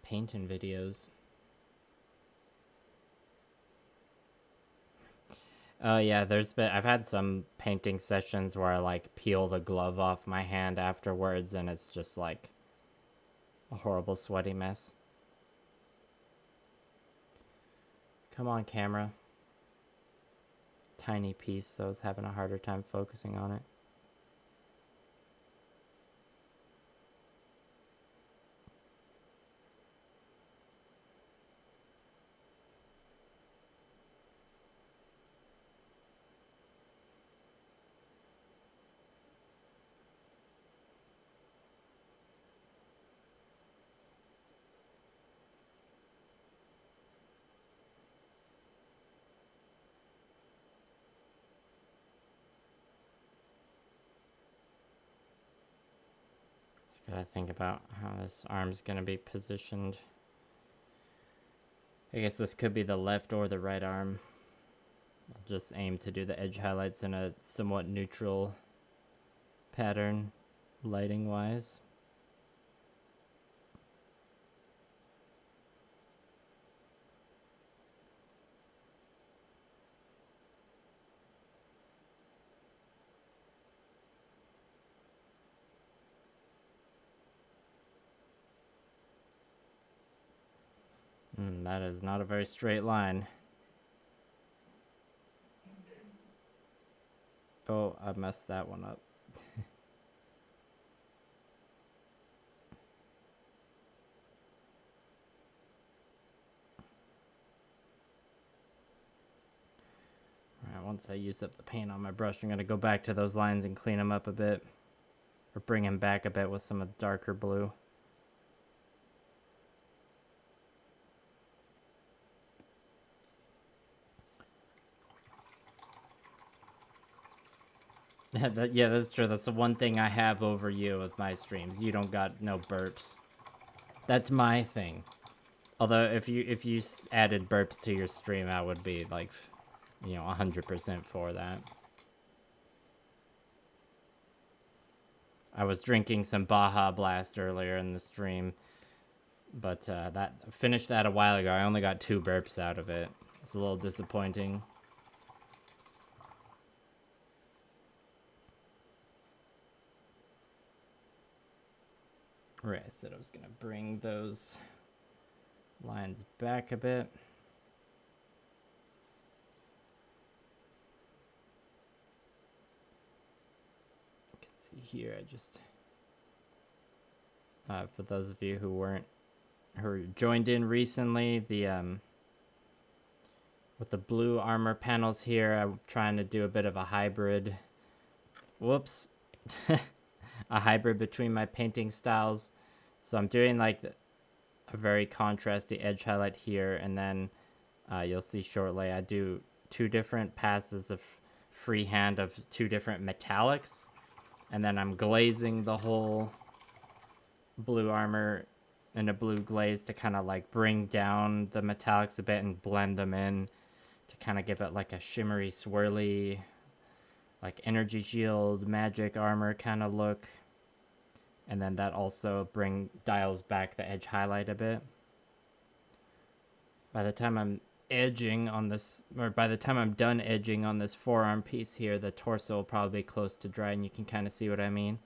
painting videos. Oh yeah, I've had some painting sessions where I like peel the glove off my hand afterwards and it's just like a horrible sweaty mess. Come on, camera. Tiny piece, so I was having a harder time focusing on it. Gotta think about how this arm's gonna be positioned. I guess this could be the left or the right arm. I'll just aim to do the edge highlights in a somewhat neutral pattern, lighting wise. That is not a very straight line. Oh, I messed that one up. Alright, once I use up the paint on my brush, I'm going to go back to those lines and clean them up a bit. Or bring them back a bit with some of the darker blue. Yeah, that's true. That's the one thing I have over you with my streams. You don't got no burps. That's my thing. Although if you added burps to your stream, I would be like, 100% for that. I was drinking some Baja Blast earlier in the stream, but that finished that a while ago. I only got 2 burps out of it. It's a little disappointing. Right, I said I was gonna bring those lines back a bit. You can see here, I just for those of you who joined in recently, the with the blue armor panels here, I'm trying to do a bit of a hybrid. Whoops. A hybrid between my painting styles. So I'm doing like a very contrasty edge highlight here, and then you'll see shortly I do 2 different passes of freehand of 2 different metallics, and then I'm glazing the whole blue armor in a blue glaze to kind of like bring down the metallics a bit and blend them in to kind of give it like a shimmery, swirly, like energy shield, magic armor kind of look. And then that also dials back the edge highlight a bit. By the time I'm edging on this, or by the time I'm done edging on this forearm piece here, the torso will probably be close to dry, and you can kind of see what I mean.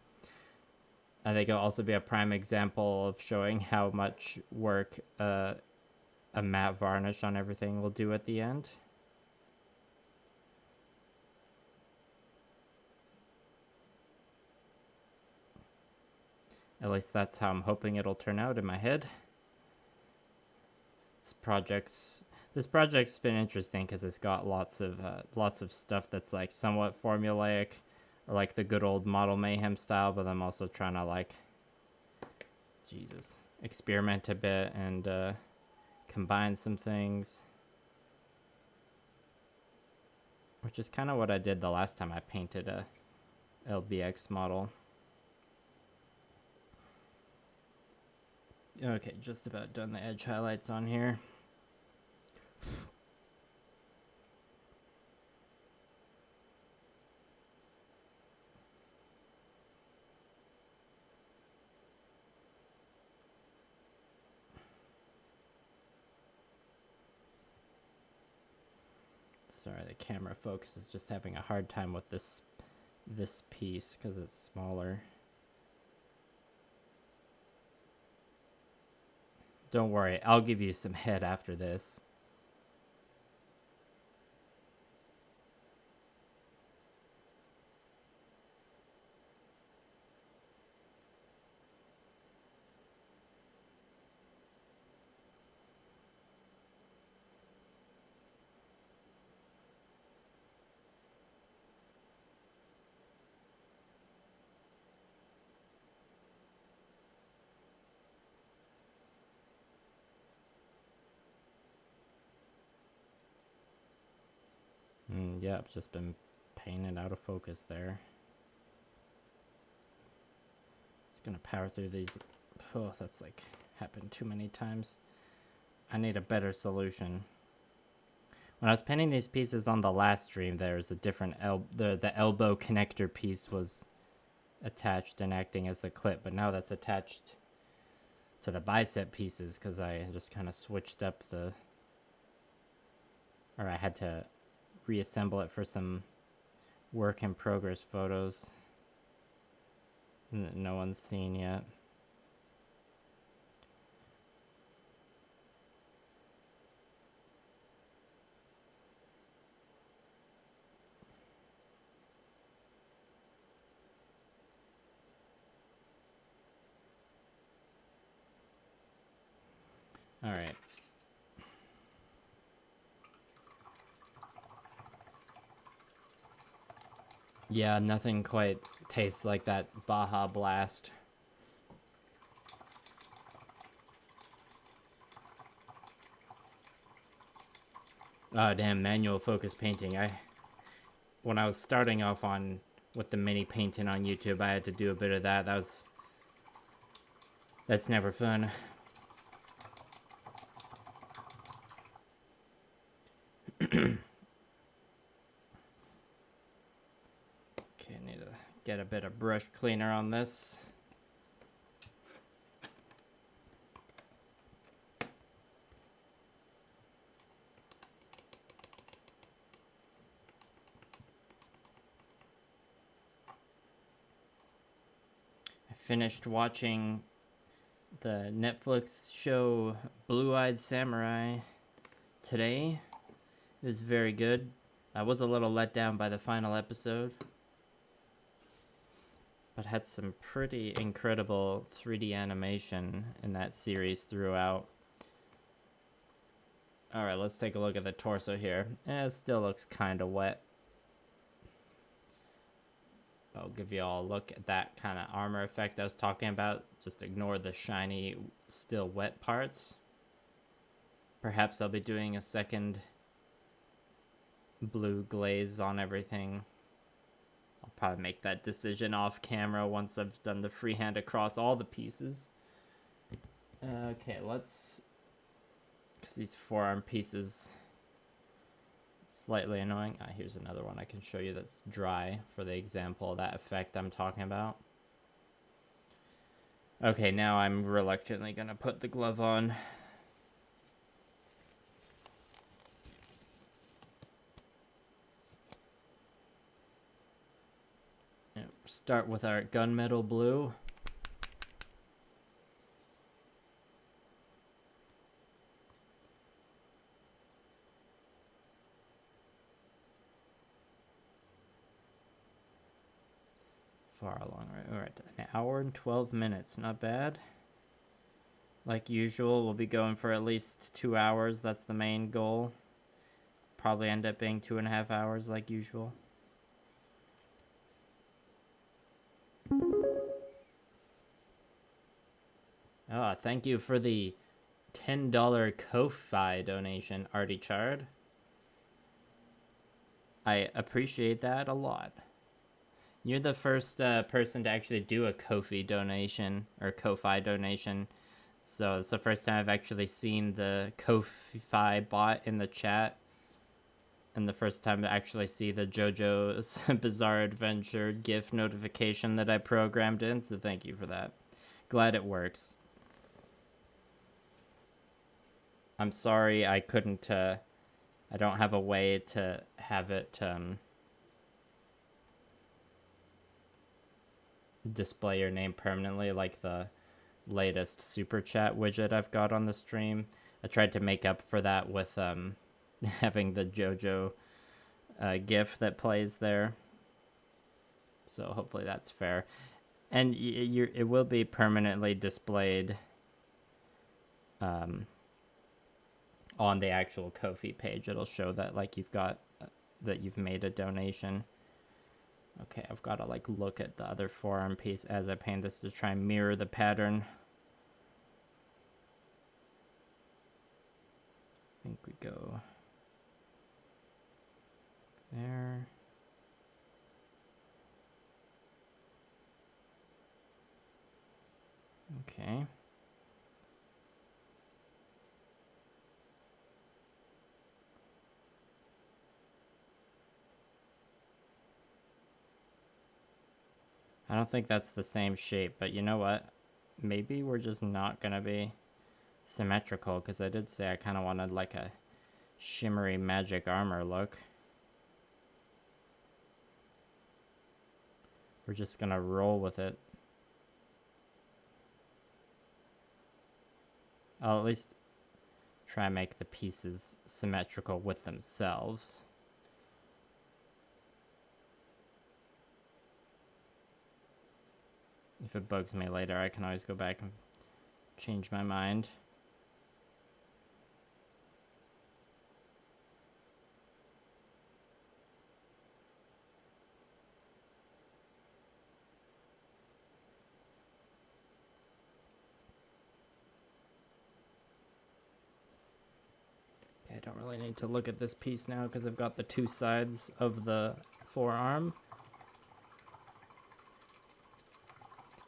I think it'll also be a prime example of showing how much work a matte varnish on everything will do at the end. At least that's how I'm hoping it'll turn out in my head. This project's been interesting because it's got lots of stuff that's like somewhat formulaic, or like the good old model mayhem style, but I'm also trying to like experiment a bit and combine some things, which is kind of what I did the last time I painted a LBX model. Okay, just about done the edge highlights on here. Sorry, the camera focus is just having a hard time with this piece because it's smaller. Don't worry, I'll give you some head after this. Yeah, I've just been painted out of focus there. Just gonna power through these. Oh, that's like happened too many times. I need a better solution. When I was painting these pieces on the last stream, there's a different the elbow connector piece was attached and acting as the clip, but now that's attached to the bicep pieces because I just kind of switched up or I had to reassemble it for some work in progress photos that no one's seen yet. All right. Yeah, nothing quite tastes like that Baja Blast. Oh, damn, manual focus painting. When I was starting off with the mini painting on YouTube, I had to do a bit of that. That's never fun. Get a bit of brush cleaner on this. I finished watching the Netflix show Blue-Eyed Samurai today. It was very good. I was a little let down by the final episode, but had some pretty incredible 3D animation in that series throughout. Alright, let's take a look at the torso here. It still looks kind of wet. I'll give you all a look at that kind of armor effect I was talking about. Just ignore the shiny, still wet parts. Perhaps I'll be doing a second blue glaze on everything. I'll probably make that decision off camera once I've done the freehand across all the pieces. Okay, because these forearm pieces slightly annoying. Here's another one I can show you that's dry for the example of that effect I'm talking about. Okay, now I'm reluctantly gonna put the glove on. Start with our gunmetal blue. far along, right? We're at an hour and 12 minutes. Not bad. Like usual, we'll be going for at least 2 hours. That's the main goal. Probably end up being 2.5 hours like usual. Oh, thank you for the $10 Ko-Fi donation, Artie Chard. I appreciate that a lot. You're the first person to actually do a Ko-Fi donation, or Ko-Fi donation. So it's the first time I've actually seen the Ko-Fi bot in the chat. And the first time to actually see the JoJo's Bizarre Adventure GIF notification that I programmed in. So thank you for that. Glad it works. I'm sorry I couldn't, I don't have a way to have it display your name permanently like the latest super chat widget I've got on the stream. I tried to make up for that with having the JoJo GIF that plays there. So hopefully that's fair. And it will be permanently displayed on the actual Ko-Fi page. It'll show that like you've got that you've made a donation. Okay, I've got to like look at the other forearm piece as I paint this to try and mirror the pattern. I think we go there. Okay. I don't think that's the same shape, but you know what? Maybe we're just not gonna be symmetrical, because I did say I kind of wanted like a shimmery magic armor look. We're just gonna roll with it. I'll at least try and make the pieces symmetrical with themselves. If it bugs me later, I can always go back and change my mind. Okay, I don't really need to look at this piece now because I've got the two sides of the forearm.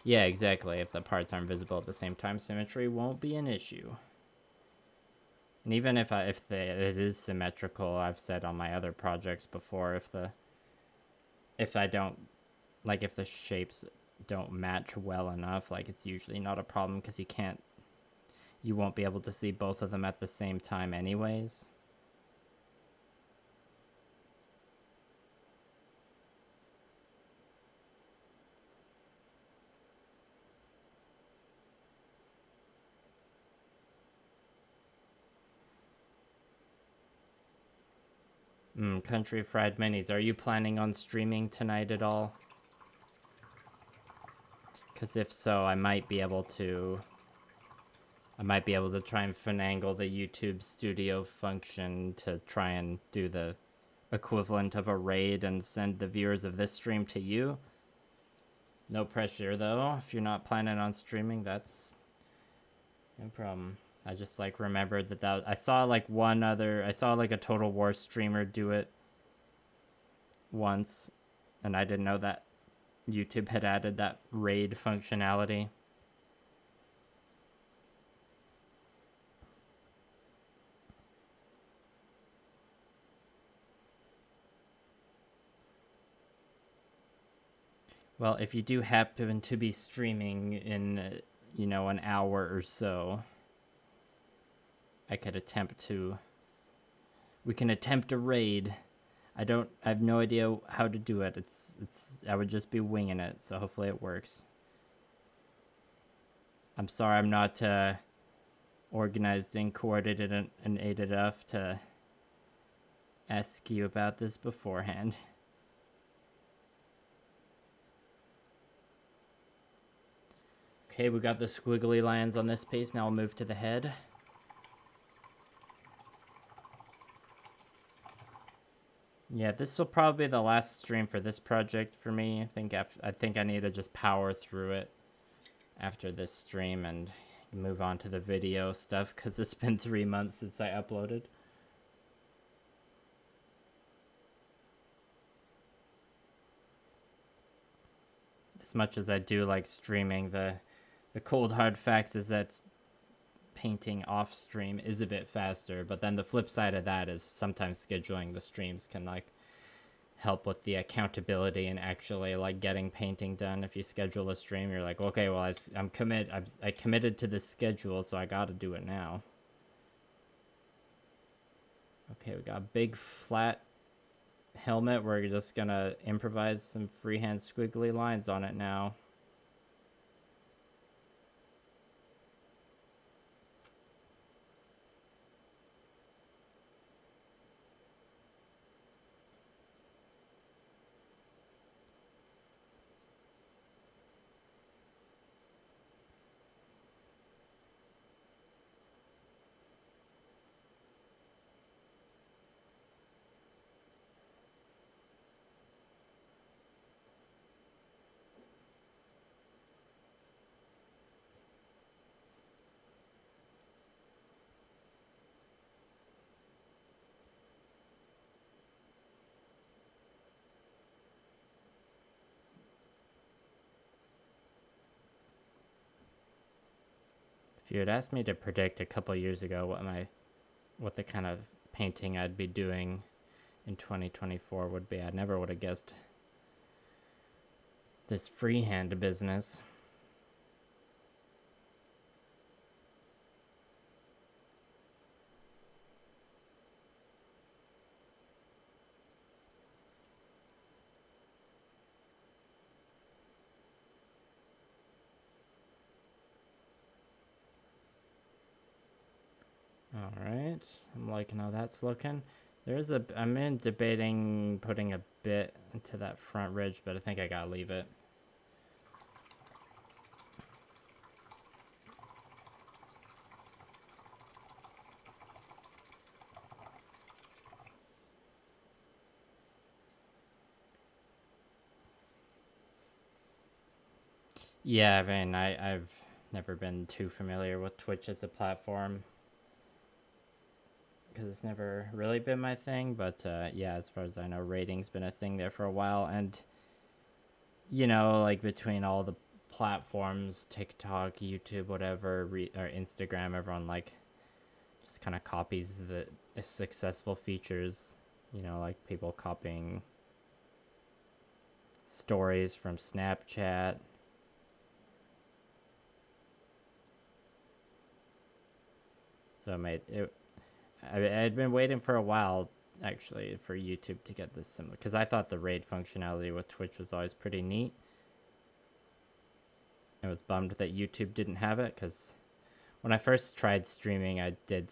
Yeah, exactly. If the parts aren't visible at the same time, symmetry won't be an issue. And even if it is symmetrical, I've said on my other projects before, if the shapes don't match well enough, like it's usually not a problem because you won't be able to see both of them at the same time anyways. Country Fried Minis, are you planning on streaming tonight at all? Because if so, I might be able to try and finagle the YouTube studio function to try and do the equivalent of a raid and send the viewers of this stream to you. No pressure though. If you're not planning on streaming, that's no problem. I just like remembered that I saw like a Total War streamer do it once, and I didn't know that YouTube had added that raid functionality. Well, if you do happen to be streaming in, an hour or so, we can attempt a raid. I have no idea how to do it. I would just be winging it, so hopefully it works. I'm sorry I'm not organized and coordinated enough to ask you about this beforehand. Okay, we got the squiggly lines on this piece. Now I'll move to the head. Yeah, this will probably be the last stream for this project for me. I think I need to just power through it after this stream and move on to the video stuff, because it's been 3 months since I uploaded. As much as I do like streaming, the cold hard facts is that painting off stream is a bit faster, but then the flip side of that is sometimes scheduling the streams can like help with the accountability and actually like getting painting done. If you schedule a stream, you're like, okay, well I committed to this schedule, so I got to do it now. Okay, we got a big flat helmet. We're just gonna improvise some freehand squiggly lines on it now. If you had asked me to predict a couple years ago what the kind of painting I'd be doing in 2024 would be, I never would have guessed this freehand business. Alright, I'm liking how that's looking. I'm debating putting a bit into that front ridge, but I think I gotta leave it. Yeah, I mean, I've never been too familiar with Twitch as a platform, because it's never really been my thing, but yeah, as far as I know, rating's been a thing there for a while, and you know, like between all the platforms, TikTok, YouTube, whatever, or Instagram, everyone like just kind of copies the successful features, you know, like people copying stories from Snapchat. So I'd been waiting for a while, actually, for YouTube to get this similar, because I thought the raid functionality with Twitch was always pretty neat. I was bummed that YouTube didn't have it, because when I first tried streaming, I did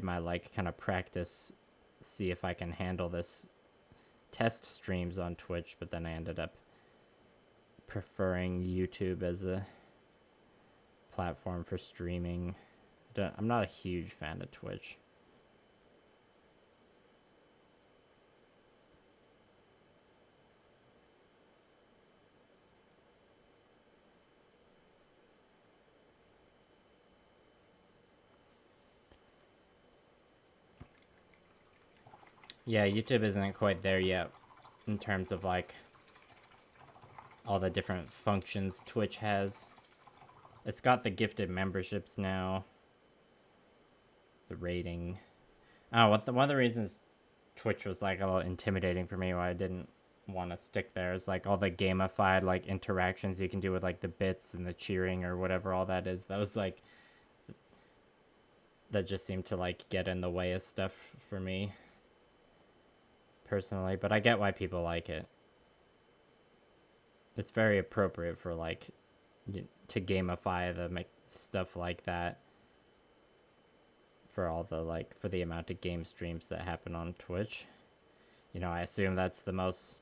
my like kind of practice, see if I can handle this test streams on Twitch, but then I ended up preferring YouTube as a platform for streaming. I'm not a huge fan of Twitch. Yeah, YouTube isn't quite there yet in terms of like all the different functions Twitch has. It's got the gifted memberships now. The rating. Oh, one of the reasons Twitch was like a little intimidating for me, why I didn't want to stick there, is like all the gamified like interactions you can do with like the bits and the cheering or whatever all that is. That was like, that just seemed to like get in the way of stuff for me personally, but I get why people like it. It's very appropriate for like to gamify the stuff like that, for all the like for the amount of game streams that happen on Twitch. You know, I assume that's the most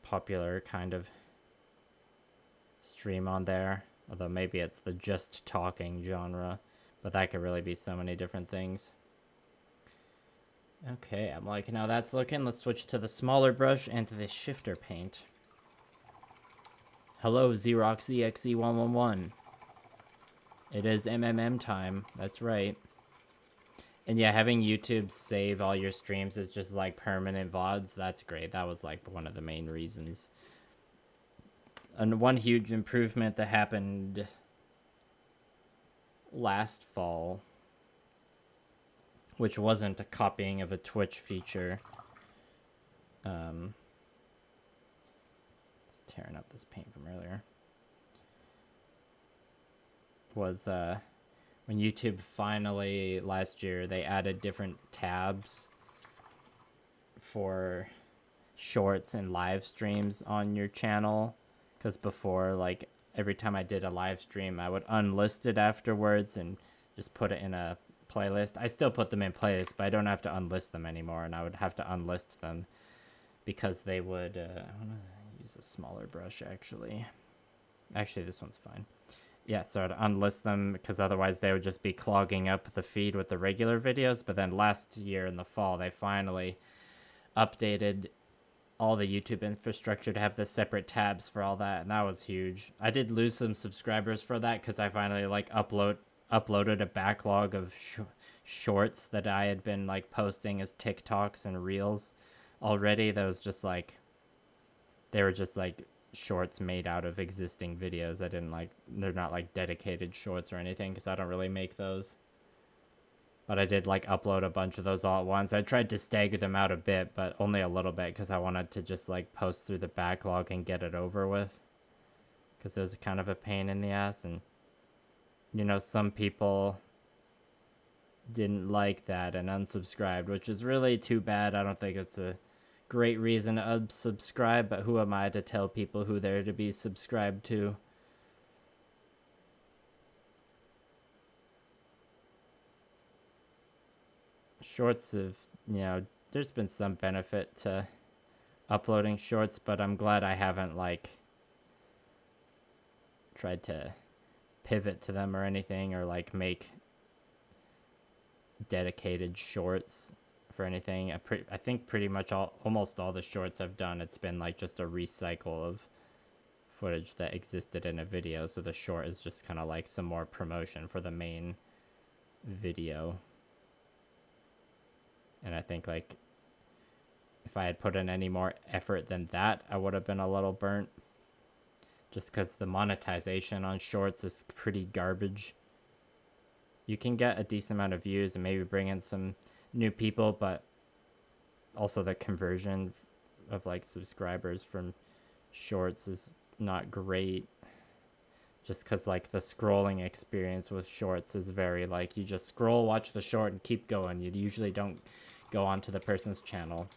popular kind of stream on there. Although maybe it's the just talking genre. But that could really be so many different things. Okay, I'm liking how that's looking. Let's switch to the smaller brush and to the shifter paint. Hello, Xerox EXE111. It is MMM time. That's right. And yeah, having YouTube save all your streams as just like permanent VODs, that's great. That was like one of the main reasons. And one huge improvement that happened last fall, which wasn't a copying of a Twitch feature. Just tearing up this paint from earlier. Was when YouTube finally last year, they added different tabs for shorts and live streams on your channel. Because before, like, every time I did a live stream, I would unlist it afterwards and just put it in a playlist. I still put them in playlists, but I don't have to unlist them anymore, and I would have to unlist them because they would, I want to use a smaller brush, actually. Actually, this one's fine. Yeah, so I'd unlist them because otherwise they would just be clogging up the feed with the regular videos. But then last year in the fall, they finally updated all the YouTube infrastructure to have the separate tabs for all that, and that was huge. I did lose some subscribers for that because I finally like uploaded a backlog of shorts that I had been like posting as TikToks and Reels already. That was just like, they were just like shorts made out of existing videos. I didn't like, they're not like dedicated shorts or anything because I don't really make those. But I did like upload a bunch of those all at once. I tried to stagger them out a bit, but only a little bit because I wanted to just like post through the backlog and get it over with. Because it was kind of a pain in the ass, and you know, some people didn't like that and unsubscribed, which is really too bad. I don't think it's a great reason to unsubscribe, but who am I to tell people who they're to be subscribed to? Shorts have, you know, there's been some benefit to uploading shorts, but I'm glad I haven't like tried to pivot to them or anything, or like make dedicated shorts for anything. I think pretty much almost all the shorts I've done, it's been like just a recycle of footage that existed in a video, so the short is just kind of like some more promotion for the main video. And I think like if I had put in any more effort than that, I would have been a little burnt, just because the monetization on shorts is pretty garbage. You can get a decent amount of views and maybe bring in some new people, but also the conversion of like subscribers from shorts is not great, just because like the scrolling experience with shorts is very like, you just scroll, watch the short, and keep going. You usually don't go onto the person's channel.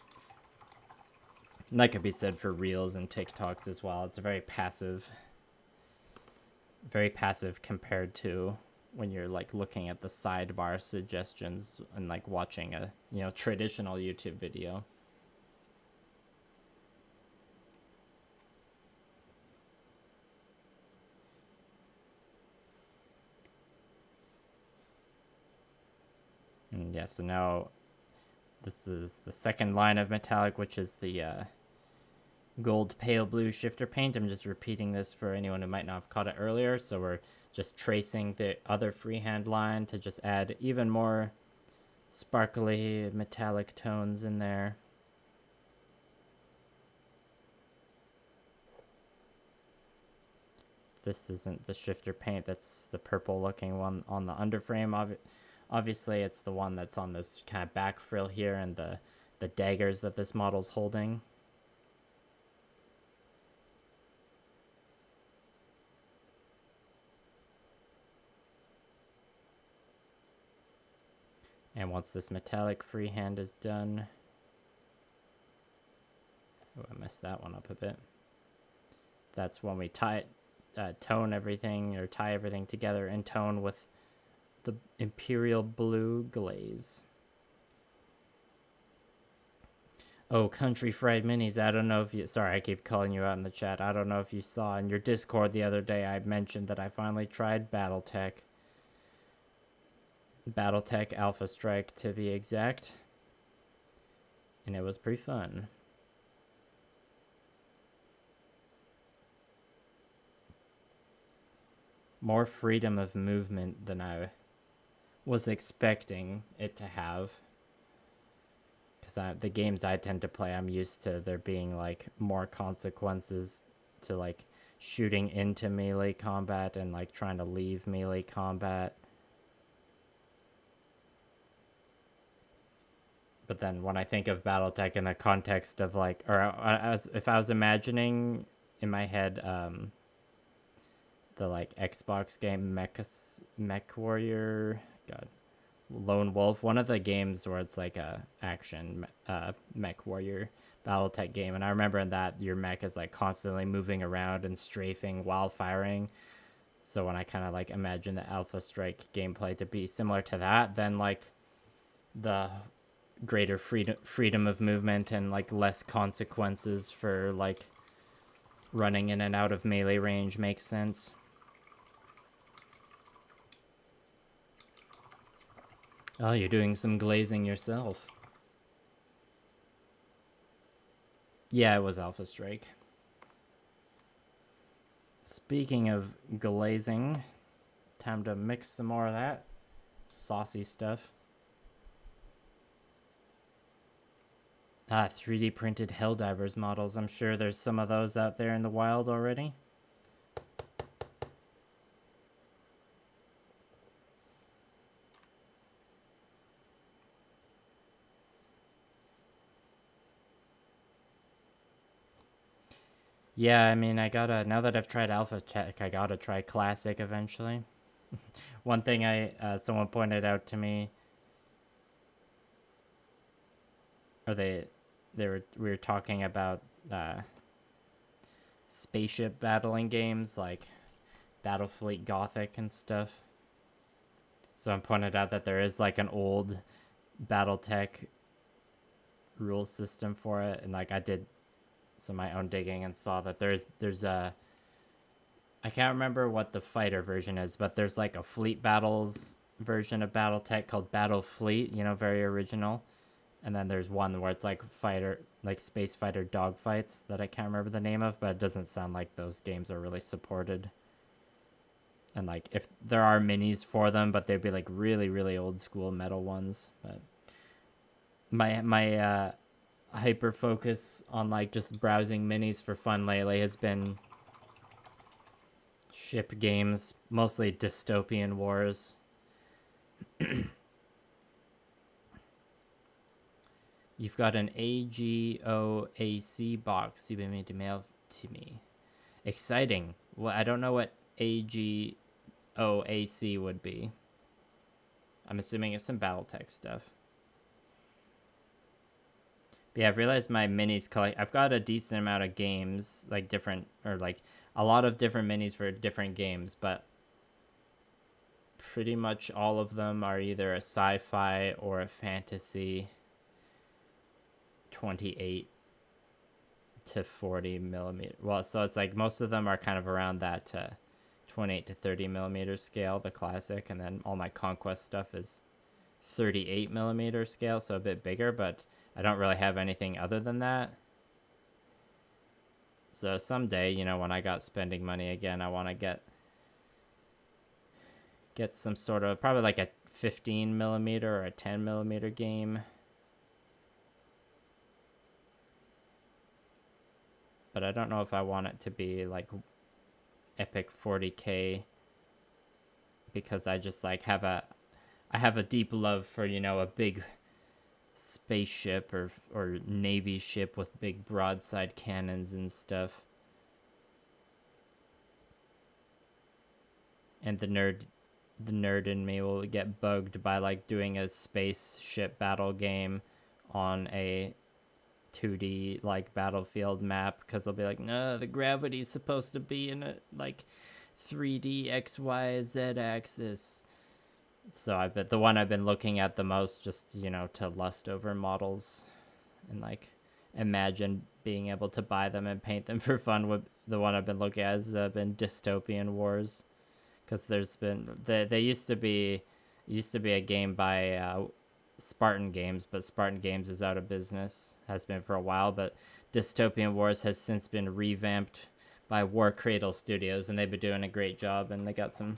And that could be said for Reels and TikToks as well. It's very passive compared to when you're like looking at the sidebar suggestions and like watching a, you know, traditional YouTube video. And yeah, so now this is the second line of metallic, which is the gold pale blue shifter paint. I'm just repeating this for anyone who might not have caught it earlier. So we're just tracing the other freehand line to just add even more sparkly metallic tones in there. This isn't the shifter paint, that's the purple looking one on the underframe. Obviously it's the one that's on this kind of back frill here, and the daggers that this model's holding. And once this metallic freehand is done, oh, I messed that one up a bit. That's when we tone everything, or tie everything together in tone with the imperial blue glaze. Oh, Country Fried Minis. I don't know if you. Sorry, I keep calling you out in the chat. I don't know if you saw in your Discord the other day. I mentioned that I finally tried BattleTech. BattleTech Alpha Strike to be exact. And it was pretty fun. More freedom of movement than I was expecting it to have. Because the games I tend to play, I'm used to there being like more consequences to like shooting into melee combat and like trying to leave melee combat. But then when I think of BattleTech in the context of like, or as if I was imagining in my head, the like Xbox game Mech Warrior, God, Lone Wolf, one of the games where it's like a action Mech Warrior BattleTech game, and I remember in that your mech is like constantly moving around and strafing while firing. So when I kind of like imagine the Alpha Strike gameplay to be similar to that, then like the greater freedom of movement and like less consequences for like running in and out of melee range makes sense. Oh, you're doing some glazing yourself. Yeah, it was Alpha Strike. Speaking of glazing, time to mix some more of that saucy stuff. 3D printed Helldivers models. I'm sure there's some of those out there in the wild already. Yeah, I mean, now that I've tried Alpha Tech, I gotta try Classic eventually. One thing someone pointed out to me, or we were talking about spaceship battling games like Battlefleet Gothic and stuff. So I pointed out that there is like an old BattleTech rule system for it, and like I did some of my own digging and saw that there's a, I can't remember what the fighter version is, but there's like a fleet battles version of BattleTech called Battlefleet, very original. And then there's one where it's like space fighter dogfights that I can't remember the name of, but it doesn't sound like those games are really supported. And like if there are minis for them, but they'd be like really, really old school metal ones. But my hyper focus on like just browsing minis for fun lately has been ship games, mostly dystopian wars. You've got an AGOAC box you've been made to mail to me. Exciting. Well, I don't know what AGOAC would be. I'm assuming it's some BattleTech stuff. But yeah, I've realized my minis collect. I've got a decent amount of games, like different, or like a lot of different minis for different games, but pretty much all of them are either a sci-fi or a fantasy 28 to 40 millimeter. Well, so it's like most of them are kind of around that 28 to 30 millimeter scale, the classic, and then all my conquest stuff is 38 millimeter scale, so a bit bigger, but I don't really have anything other than that. So someday, when I got spending money again, I want to get some sort of, probably like a 15 millimeter or a 10 millimeter game. But I don't know if I want it to be like epic 40K, because I just like I have a deep love for, a big spaceship or navy ship with big broadside cannons and stuff. And the nerd in me will get bugged by like doing a spaceship battle game on a 2D like battlefield map, because they'll be like, no, the gravity's supposed to be in a like 3D XYZ axis. So I bet the one I've been looking at the most, just to lust over models and like imagine being able to buy them and paint them for fun. The one I've been looking at has been Dystopian Wars, because there's been they used to be a game by Spartan Games, but Spartan Games is out of business, has been for a while. But Dystopian Wars has since been revamped by War Cradle Studios, and they've been doing a great job. And they got some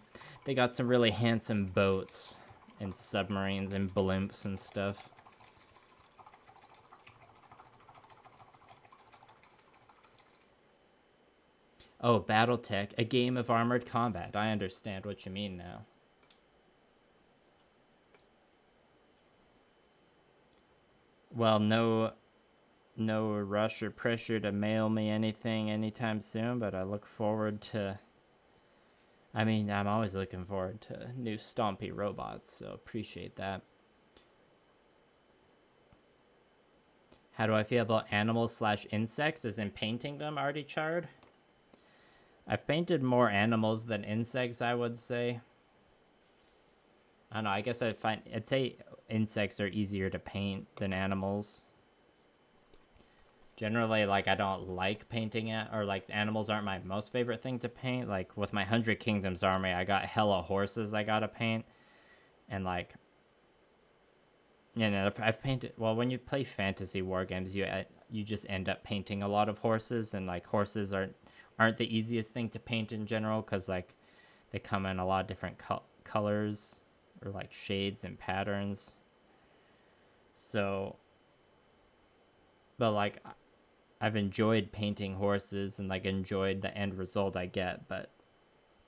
really handsome boats and submarines and blimps and stuff. Oh, Battletech, a game of armored combat. I understand what you mean now. Well, no rush or pressure to mail me anything anytime soon, but I look forward to... I mean, I'm always looking forward to new stompy robots, so appreciate that. How do I feel about animals/insects, as in painting them, Artie Chard? I've painted more animals than insects, I would say. I don't know, I guess I'd say insects are easier to paint than animals. Generally, like, I don't like painting it, or like animals aren't my most favorite thing to paint. Like with my 100 Kingdoms army, I got hella horses I gotta paint. And like, you know, I've painted, well, when you play fantasy war games, you just end up painting a lot of horses, and like horses aren't the easiest thing to paint in general, because like they come in a lot of different colors or like shades and patterns. So, but like I've enjoyed painting horses and like enjoyed the end result I get, but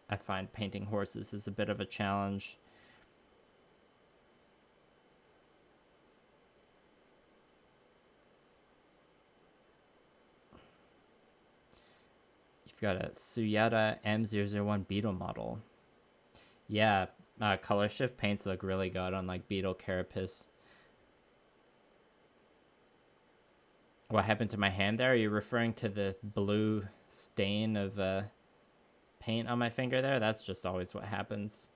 I find painting horses is a bit of a challenge. Got a Suyata M001 Beetle model. Yeah, color shift paints look really good on like Beetle Carapace. What happened to my hand there? Are you referring to the blue stain of paint on my finger there? That's just always what happens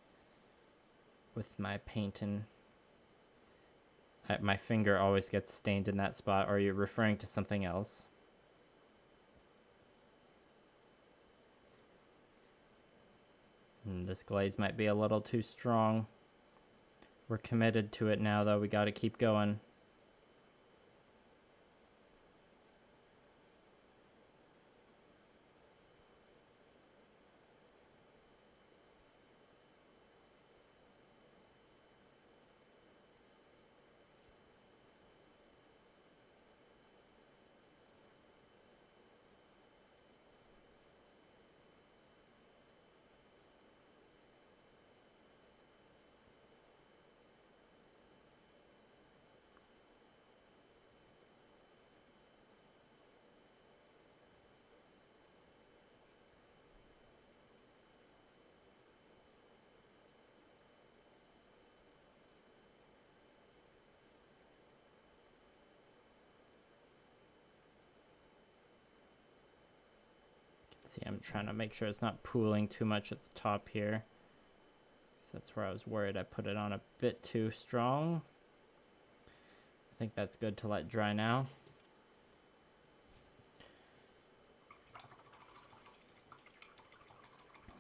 with my painting. My finger always gets stained in that spot. Or are you referring to something else? This glaze might be a little too strong. We're committed to it now, though. We got to keep going. See, I'm trying to make sure it's not pooling too much at the top here. So that's where I was worried I put it on a bit too strong. I think that's good to let dry now.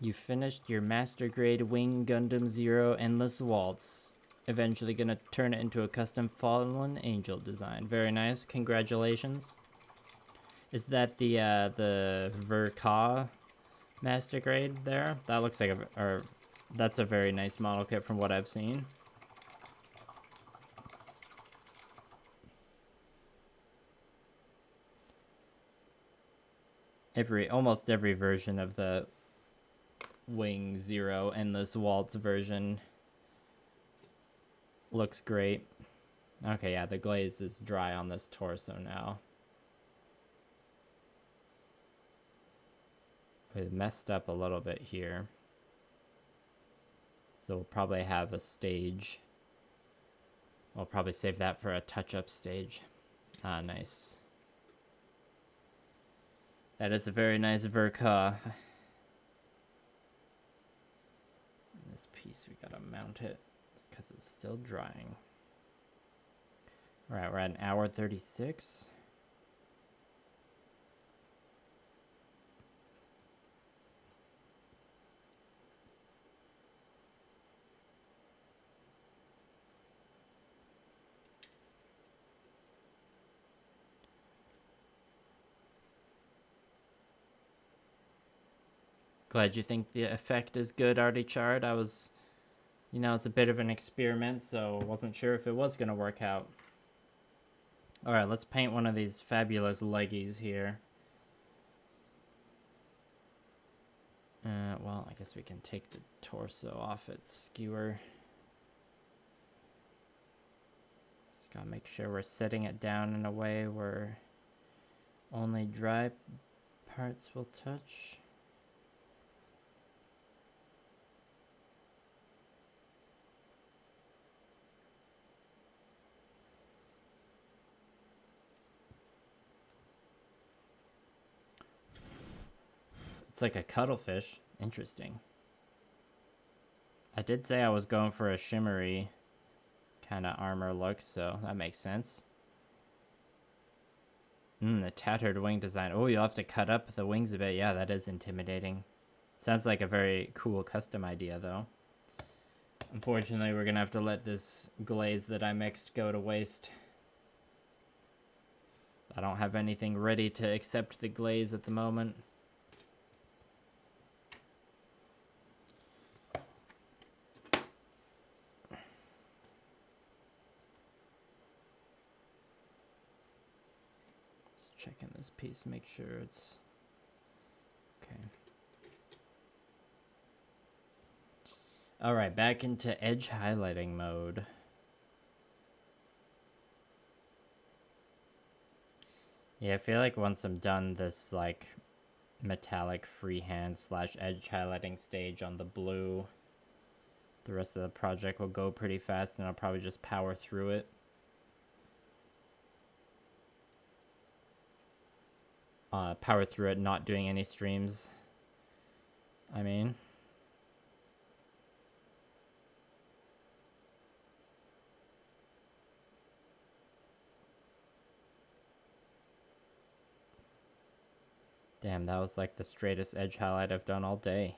You finished your Master Grade Wing Gundam Zero Endless Waltz. Eventually gonna turn it into a custom Fallen Angel design. Very nice, congratulations. Is that the Verka Master Grade there? That looks like that's a very nice model kit from what I've seen. Almost every version of the Wing Zero Endless Waltz version looks great. Okay, yeah, the glaze is dry on this torso now. We messed up a little bit here. So we'll probably have a stage. We'll probably save that for a touch-up stage. Ah, nice. That is a very nice Verka. This piece, we gotta mount it because it's still drying. Alright, we're at an hour 36. Glad you think the effect is good, Artie Chard. I was, you know, it's a bit of an experiment, so wasn't sure if it was going to work out. Alright, let's paint one of these fabulous leggies here. Well, I guess we can take the torso off its skewer. Just gotta make sure we're setting it down in a way where only dry parts will touch. It's like a cuttlefish. Interesting. I did say I was going for a shimmery kind of armor look, so that makes sense. The tattered wing design. Oh, you'll have to cut up the wings a bit. Yeah, that is intimidating. Sounds like a very cool custom idea, though. Unfortunately, we're going to have to let this glaze that I mixed go to waste. I don't have anything ready to accept the glaze at the moment. Checking this piece, make sure it's okay. Alright, back into edge highlighting mode. Yeah, I feel like once I'm done this like metallic freehand / edge highlighting stage on the blue, the rest of the project will go pretty fast and I'll probably just power through it. Power through it, not doing any streams. I mean. Damn, that was like the straightest edge highlight I've done all day.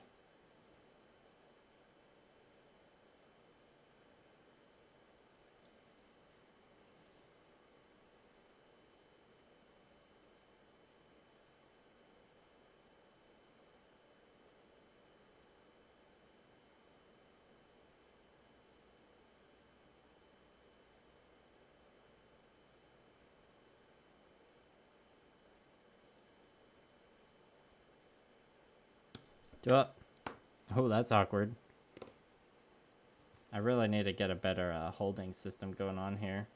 Oh, that's awkward. I really need to get a better holding system going on here.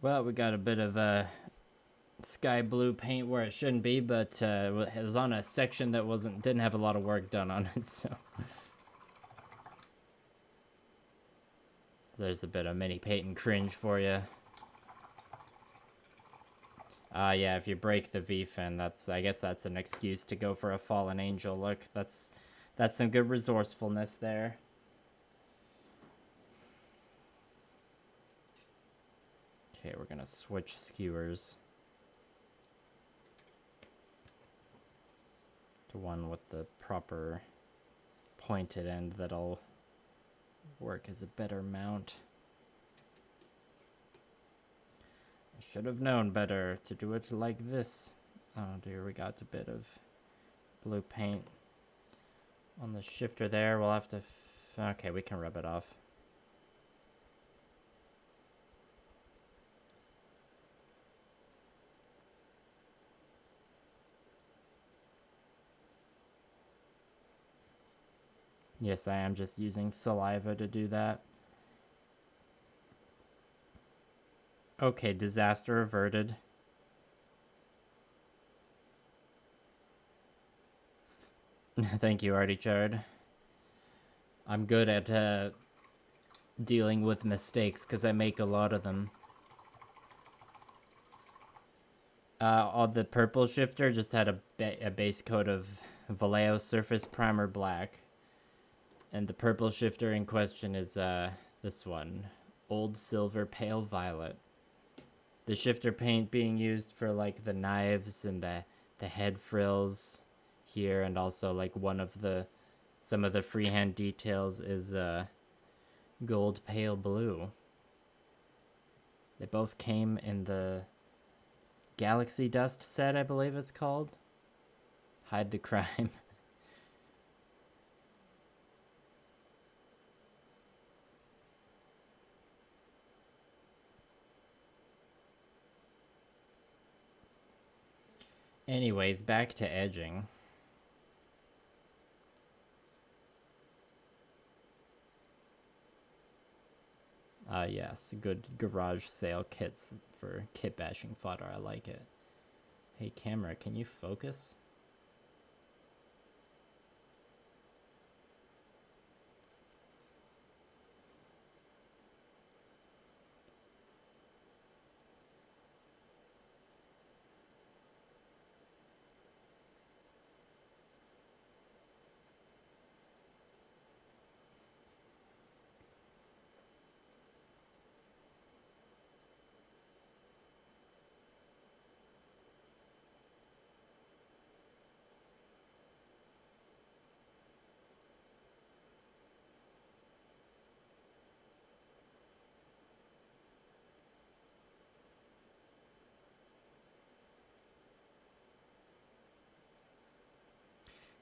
Well, we got a bit of sky blue paint where it shouldn't be, but it was on a section that didn't have a lot of work done on it, so there's a bit of mini paint and cringe for you. Yeah, if you break the V-fin, I guess that's an excuse to go for a fallen angel look. That's some good resourcefulness there. Okay, we're gonna switch skewers to one with the proper pointed end that'll work as a better mount. I should have known better to do it like this. Oh dear, we got a bit of blue paint on the shifter there. We'll have to... okay, we can rub it off. Yes, I am just using saliva to do that. Okay, disaster averted. Thank you, Artie Chard. I'm good at dealing with mistakes because I make a lot of them. On the purple shifter, just had a base coat of Vallejo Surface Primer Black. And the purple shifter in question is this one, Old Silver Pale Violet. The shifter paint being used for like the knives and the head frills here, and also like some of the freehand details is gold pale blue. They both came in the Galaxy Dust set, I believe it's called. Hide the crime. Anyways, back to edging. Yes, good garage sale kits for kit bashing fodder. I like it. Hey, camera, can you focus?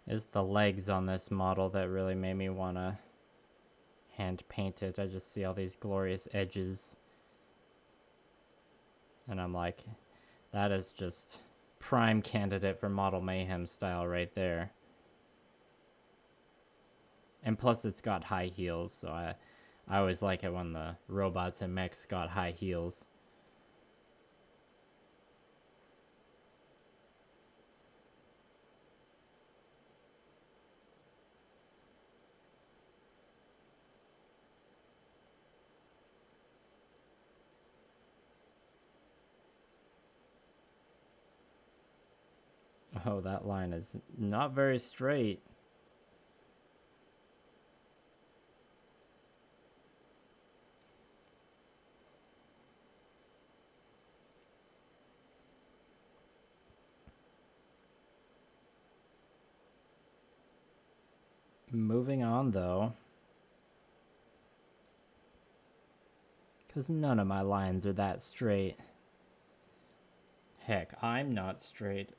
It's the legs on this model that really made me want to hand paint it. I just see all these glorious edges. And I'm like, that is just prime candidate for Model Mayhem style right there. And plus it's got high heels, so I always like it when the robots and mechs got high heels. Oh, that line is not very straight. Moving on, though. Because none of my lines are that straight. Heck, I'm not straight.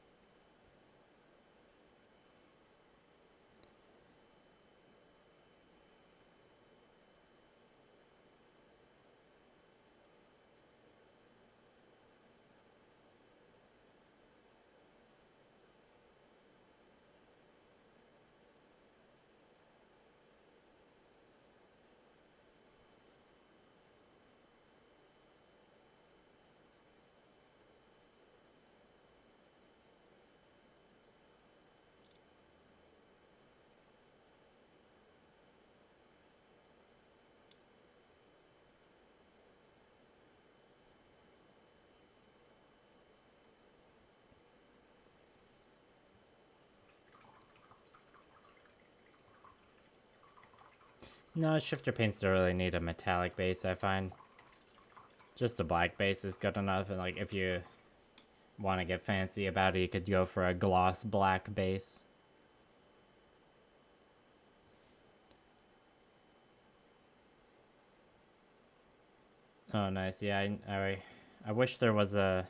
No, shifter paints don't really need a metallic base, I find. Just a black base is good enough, and like if you want to get fancy about it, you could go for a gloss black base. Oh, nice. Yeah, I wish there was a...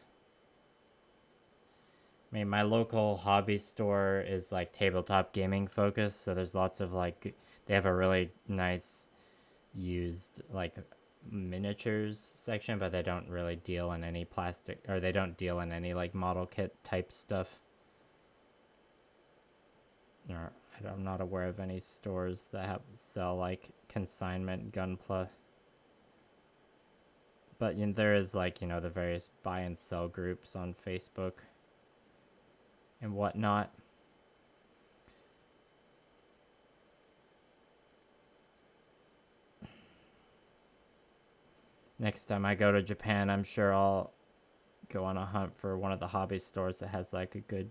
I mean, my local hobby store is like tabletop gaming focused, so there's lots of like... They have a really nice used like miniatures section, but they don't really deal in any plastic, or they don't deal in any like model kit type stuff. Or I'm not aware of any stores that sell like consignment Gunpla. But there is like, the various buy and sell groups on Facebook and whatnot. Next time I go to Japan, I'm sure I'll go on a hunt for one of the hobby stores that has like a good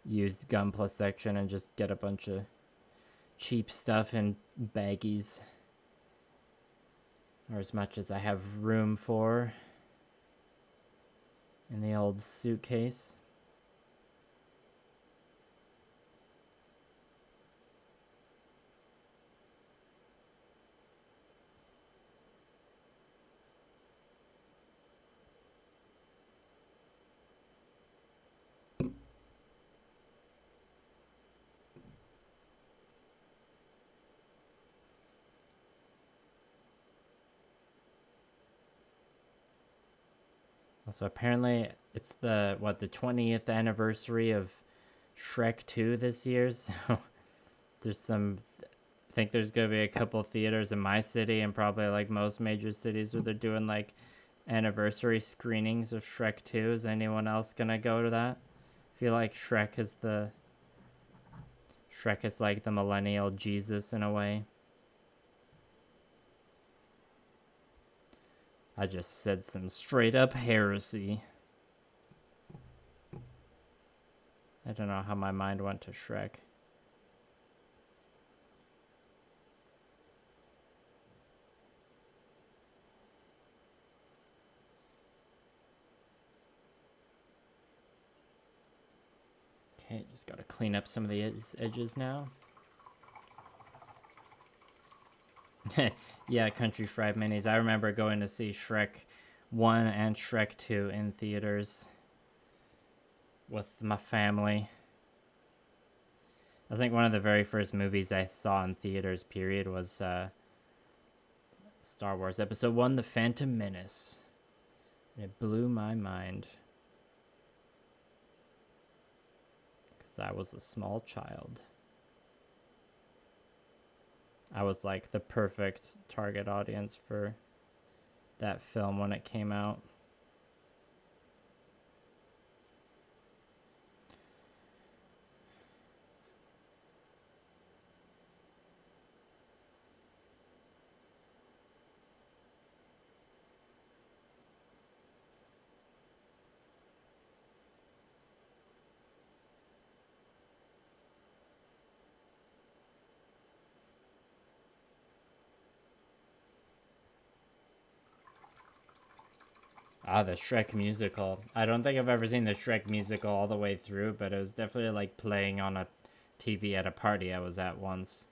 used Gunpla section and just get a bunch of cheap stuff in baggies, or as much as I have room for in the old suitcase. So apparently it's the 20th anniversary of Shrek 2 this year, so there's some, I think there's gonna be a couple theaters in my city and probably like most major cities where they're doing like anniversary screenings of Shrek 2. Is anyone else gonna go to that? I feel like Shrek is like the millennial Jesus in a way. I just said some straight up heresy. I don't know how my mind went to Shrek. Okay, just gotta clean up some of the edges now. Yeah, Country Fried Minis. I remember going to see Shrek 1 and Shrek 2 in theaters with my family. I think one of the very first movies I saw in theaters, period, was Star Wars Episode 1, The Phantom Menace. And it blew my mind. Because I was a small child. I was like the perfect target audience for that film when it came out. Ah, the Shrek musical. I don't think I've ever seen the Shrek musical all the way through, but it was definitely like playing on a TV at a party I was at once.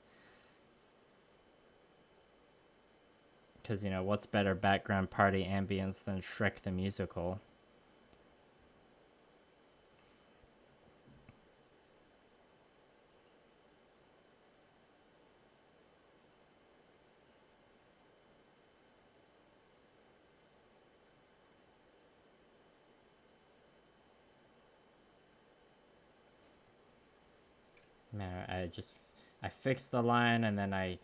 Because, you know, what's better background party ambience than Shrek the musical? Man, I fixed the line and then I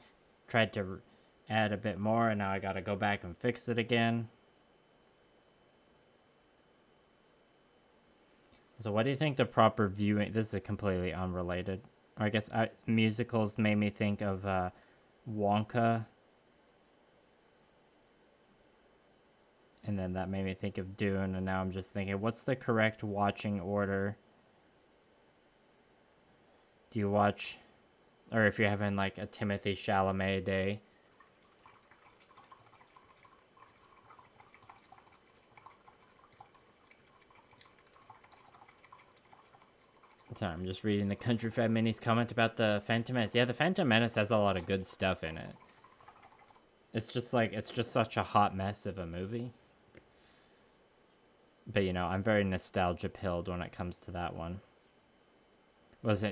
tried to add a bit more and now I gotta go back and fix it again. So what do you think the proper viewing, this is completely unrelated, or I guess musicals made me think of Wonka, and then that made me think of Dune, and now I'm just thinking, what's the correct watching order? Do you watch, or if you're having like a Timothée Chalamet day? Sorry, I'm just reading the Country Fed Minis comment about the Phantom Menace. Yeah, the Phantom Menace has a lot of good stuff in it. It's just such a hot mess of a movie. But, you know, I'm very nostalgia-pilled when it comes to that one.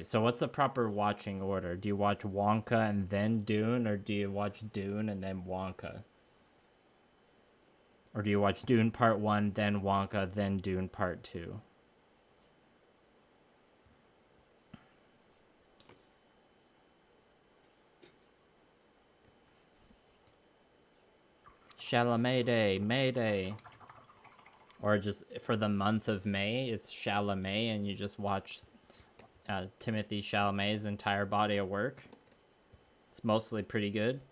So what's the proper watching order? Do you watch Wonka and then Dune, or do you watch Dune and then Wonka? Or do you watch Dune Part 1, then Wonka, then Dune Part 2? Chalamet Day, May Day. Or just for the month of May, it's Chalamet and you just watch Timothée Chalamet's entire body of work. It's mostly pretty good.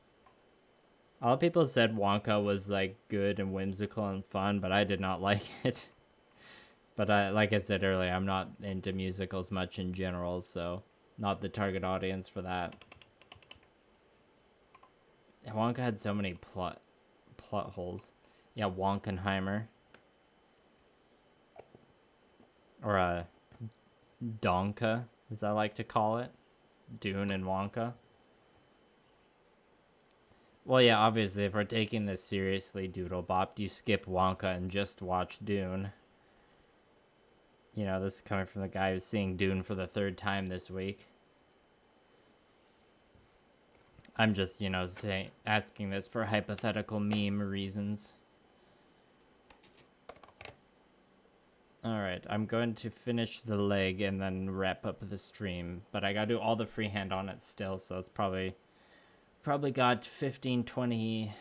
A lot of people said Wonka was like good and whimsical and fun, but I did not like it. But like I said earlier, I'm not into musicals much in general, so not the target audience for that. Wonka had so many plot holes. Yeah, Wonkenheimer. Or Donka, as I like to call it. Dune and Wonka. Well, yeah, obviously, if we're taking this seriously, Doodlebop, you skip Wonka and just watch Dune. You know, this is coming from the guy who's seeing Dune for the 3rd time this week. I'm just, you know, asking this for hypothetical meme reasons. Alright, I'm going to finish the leg and then wrap up the stream. But I gotta do all the freehand on it still, so it's probably got 15-20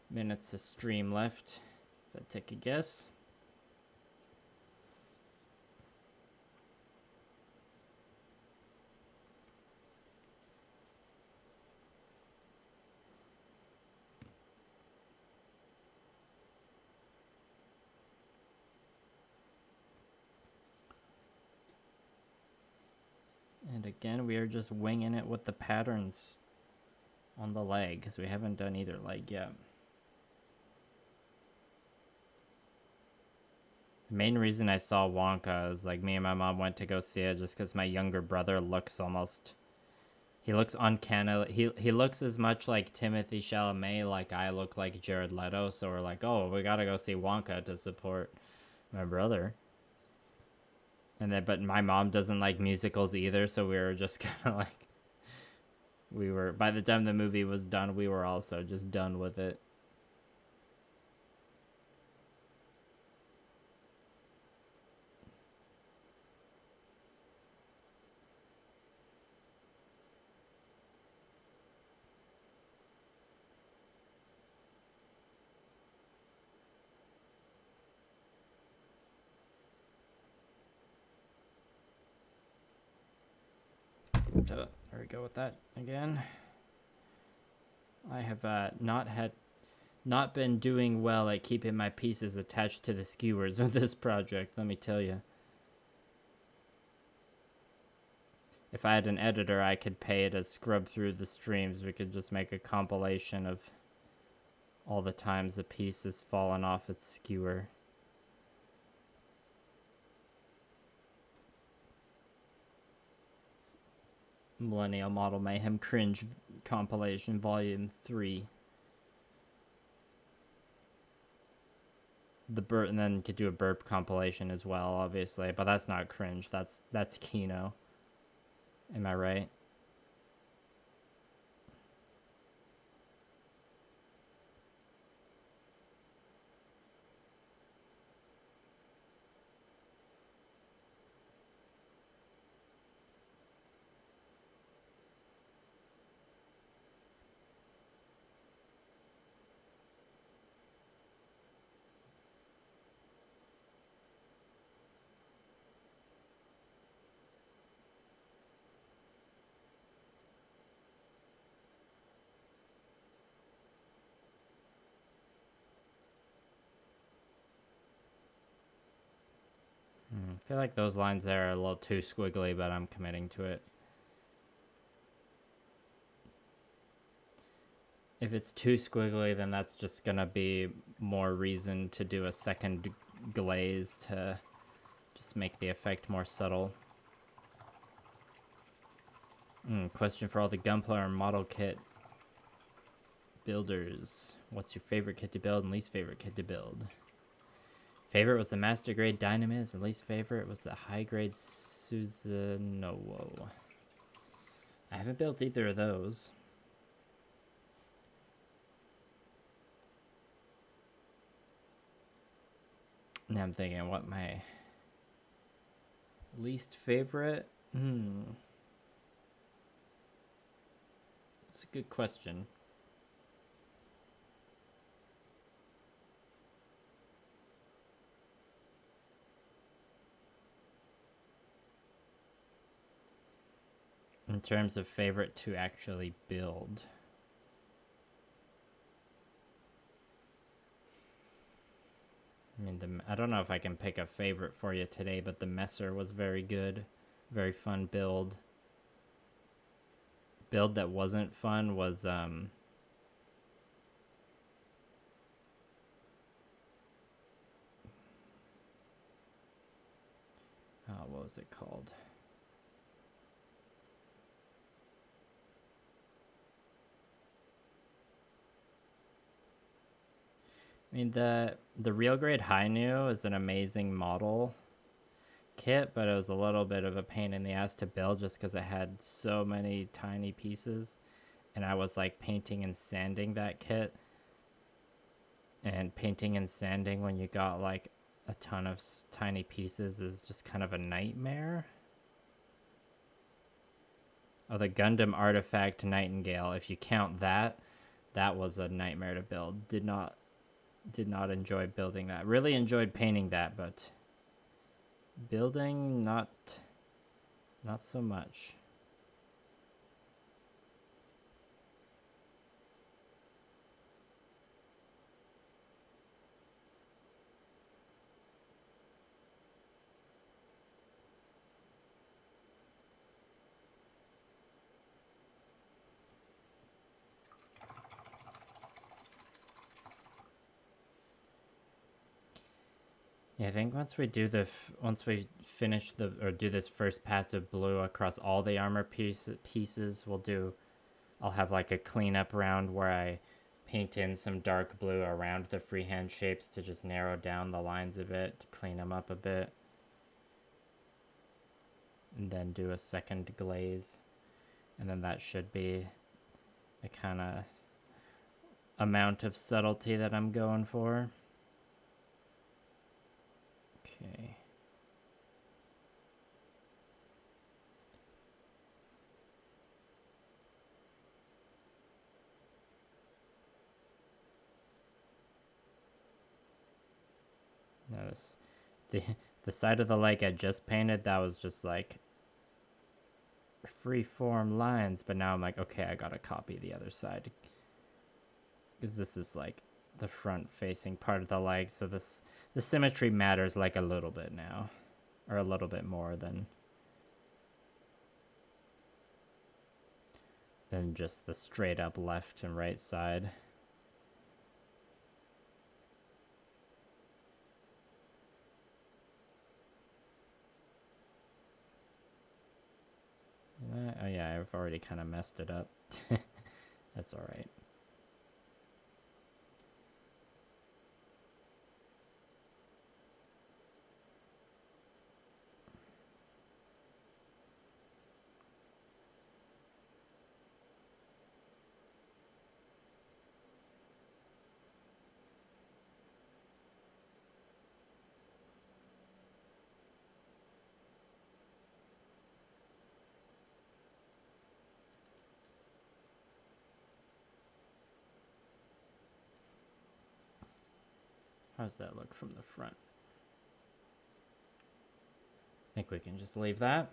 minutes of stream left, if I take a guess. And again, we are just winging it with the patterns on the leg, because we haven't done either leg yet. The main reason I saw Wonka is like me and my mom went to go see it just because my younger brother looks almost... He looks uncanny. He looks as much like Timothée Chalamet like I look like Jared Leto, so we're like, oh, we gotta go see Wonka to support my brother. And then, but my mom doesn't like musicals either, so we were just kind of like, by the time the movie was done, we were also just done with it. So there we go with that again. I have not been doing well at keeping my pieces attached to the skewers of this project, let me tell you. If I had an editor, I could pay to scrub through the streams. We could just make a compilation of all the times a piece has fallen off its skewer. Millennial Model Mayhem Cringe Compilation Volume 3. The burp, and then you could do a burp compilation as well, obviously, but that's not cringe. That's Kino. Am I right? I feel like those lines there are a little too squiggly, but I'm committing to it. If it's too squiggly, then that's just gonna be more reason to do a second glaze to just make the effect more subtle. Question for all the Gunpla model kit builders. What's your favorite kit to build and least favorite kit to build? Favorite was the Master Grade Dynamis, and least favorite was the High Grade Susanoo. I haven't built either of those. Now I'm thinking what my least favorite? It's a good question. In terms of favorite to actually build. I mean, I don't know if I can pick a favorite for you today, but the Messer was very good. Very fun build. Build that wasn't fun was, what was it called? I mean, the real grade Hainu is an amazing model kit, but it was a little bit of a pain in the ass to build just because it had so many tiny pieces, and I was like painting and sanding that kit. And painting and sanding when you got like a ton of tiny pieces is just kind of a nightmare. Oh, the Gundam artifact Nightingale, if you count that, that was a nightmare to build. Did not enjoy building that. Really enjoyed painting that, but building not so much. Yeah, I think once we finish do this first pass of blue across all the armor pieces, I'll have like a cleanup round where I paint in some dark blue around the freehand shapes to just narrow down the lines a bit, to clean them up a bit. And then do a second glaze. And then that should be the kind of amount of subtlety that I'm going for. Okay. Notice the side of the leg I just painted, that was just like free form lines, but now I'm like, okay, I gotta copy the other side because this is like the front facing part of the leg, so the symmetry matters like a little bit now, or a little bit more than just the straight up left and right side. Oh yeah, I've already kind of messed it up. That's all right. How's that look from the front? I think we can just leave that.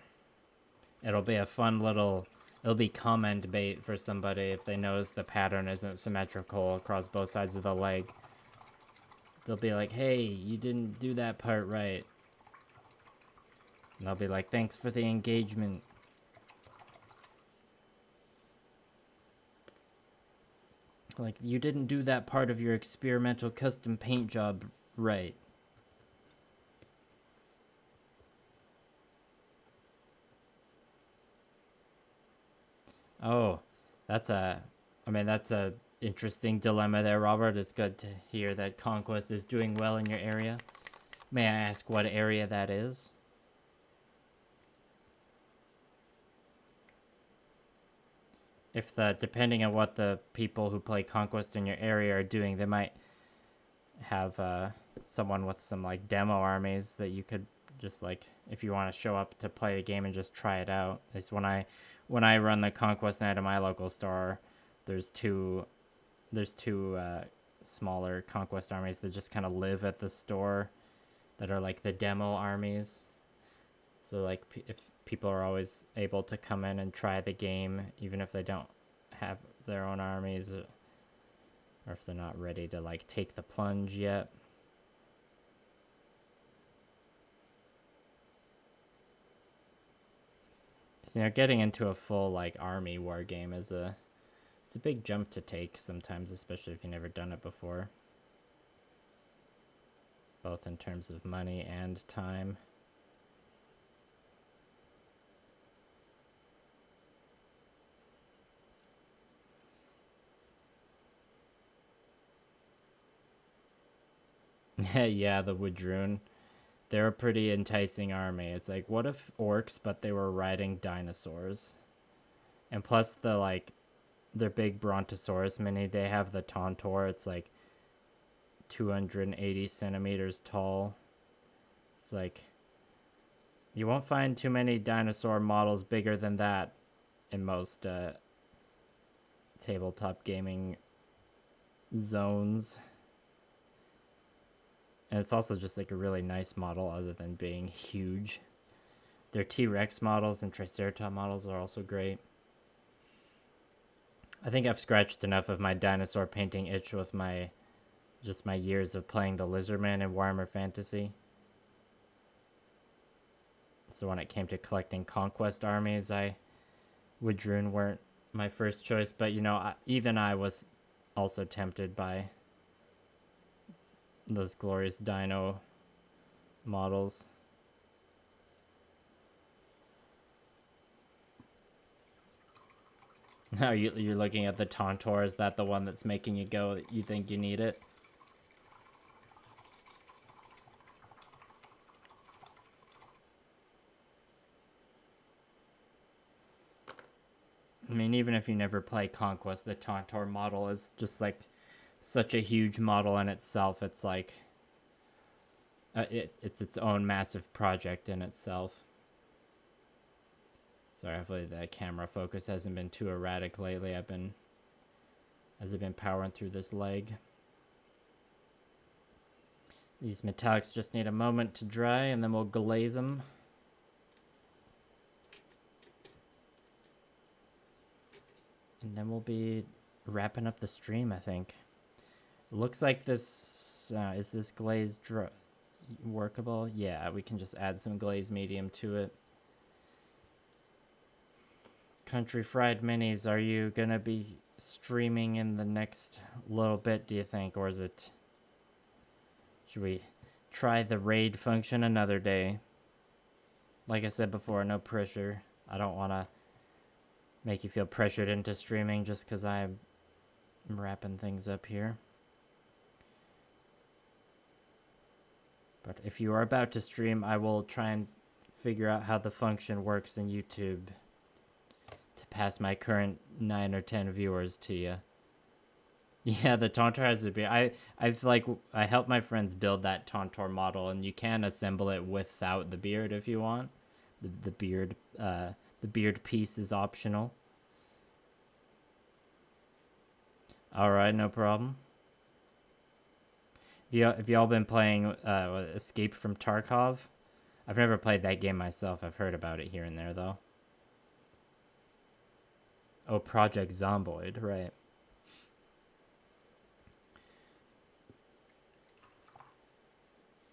It'll be a fun little, it'll be comment bait for somebody if they notice the pattern isn't symmetrical across both sides of the leg. They'll be like, hey, you didn't do that part right. And I'll be like, thanks for the engagement. Like, you didn't do that part of your experimental custom paint job right. Oh, that's a interesting dilemma there, Robert. It's good to hear that Conquest is doing well in your area. May I ask what area that is? If depending on what the people who play Conquest in your area are doing, they might have someone with some like demo armies that you could just like, if you want to show up to play the game and just try it out. It's when I run the Conquest night at my local store, there's two smaller Conquest armies that just kind of live at the store that are like the demo armies. So like if people are always able to come in and try the game, even if they don't have their own armies, or if they're not ready to like take the plunge yet. You know, getting into a full like army war game is it's a big jump to take sometimes, especially if you've never done it before. Both in terms of money and time. Yeah, the Woodrune. They're a pretty enticing army. It's like, what if orcs, but they were riding dinosaurs? And plus their big Brontosaurus mini, they have the Tauntaur. It's like 280 centimeters tall. It's like, you won't find too many dinosaur models bigger than that in most tabletop gaming zones. And it's also just like a really nice model other than being huge. Their T-Rex models and Triceratops models are also great. I think I've scratched enough of my dinosaur painting itch with my years of playing the Lizardman in Warhammer Fantasy. So when it came to collecting conquest armies, Woodrune weren't my first choice, but you know, even I was also tempted by those glorious dino models. Now you're looking at the Tauntaur. Is that the one that's making you go, you think you need it? I mean, even if you never play Conquest, the Tauntaur model is just like such a huge model in itself. It's like it's its own massive project in itself. Sorry, hopefully the camera focus hasn't been too erratic lately. Has it been powering through this leg? These metallics just need a moment to dry, and then we'll glaze them. And then we'll be wrapping up the stream, I think. It looks like this, is this glaze workable? Yeah, we can just add some glaze medium to it. Country Fried Minis, are you gonna be streaming in the next little bit, do you think? Or should we try the raid function another day? Like I said before, no pressure. I don't want to make you feel pressured into streaming just because I'm wrapping things up here. But if you are about to stream, I will try and figure out how the function works in YouTube to pass my current 9 or 10 viewers to you. Yeah, the Tauntaur has a beard. I helped my friends build that Tauntaur model, and you can assemble it without the beard if you want. The beard piece is optional. All right, no problem. Have y'all been playing Escape from Tarkov? I've never played that game myself. I've heard about it here and there, though. Oh, Project Zomboid, right.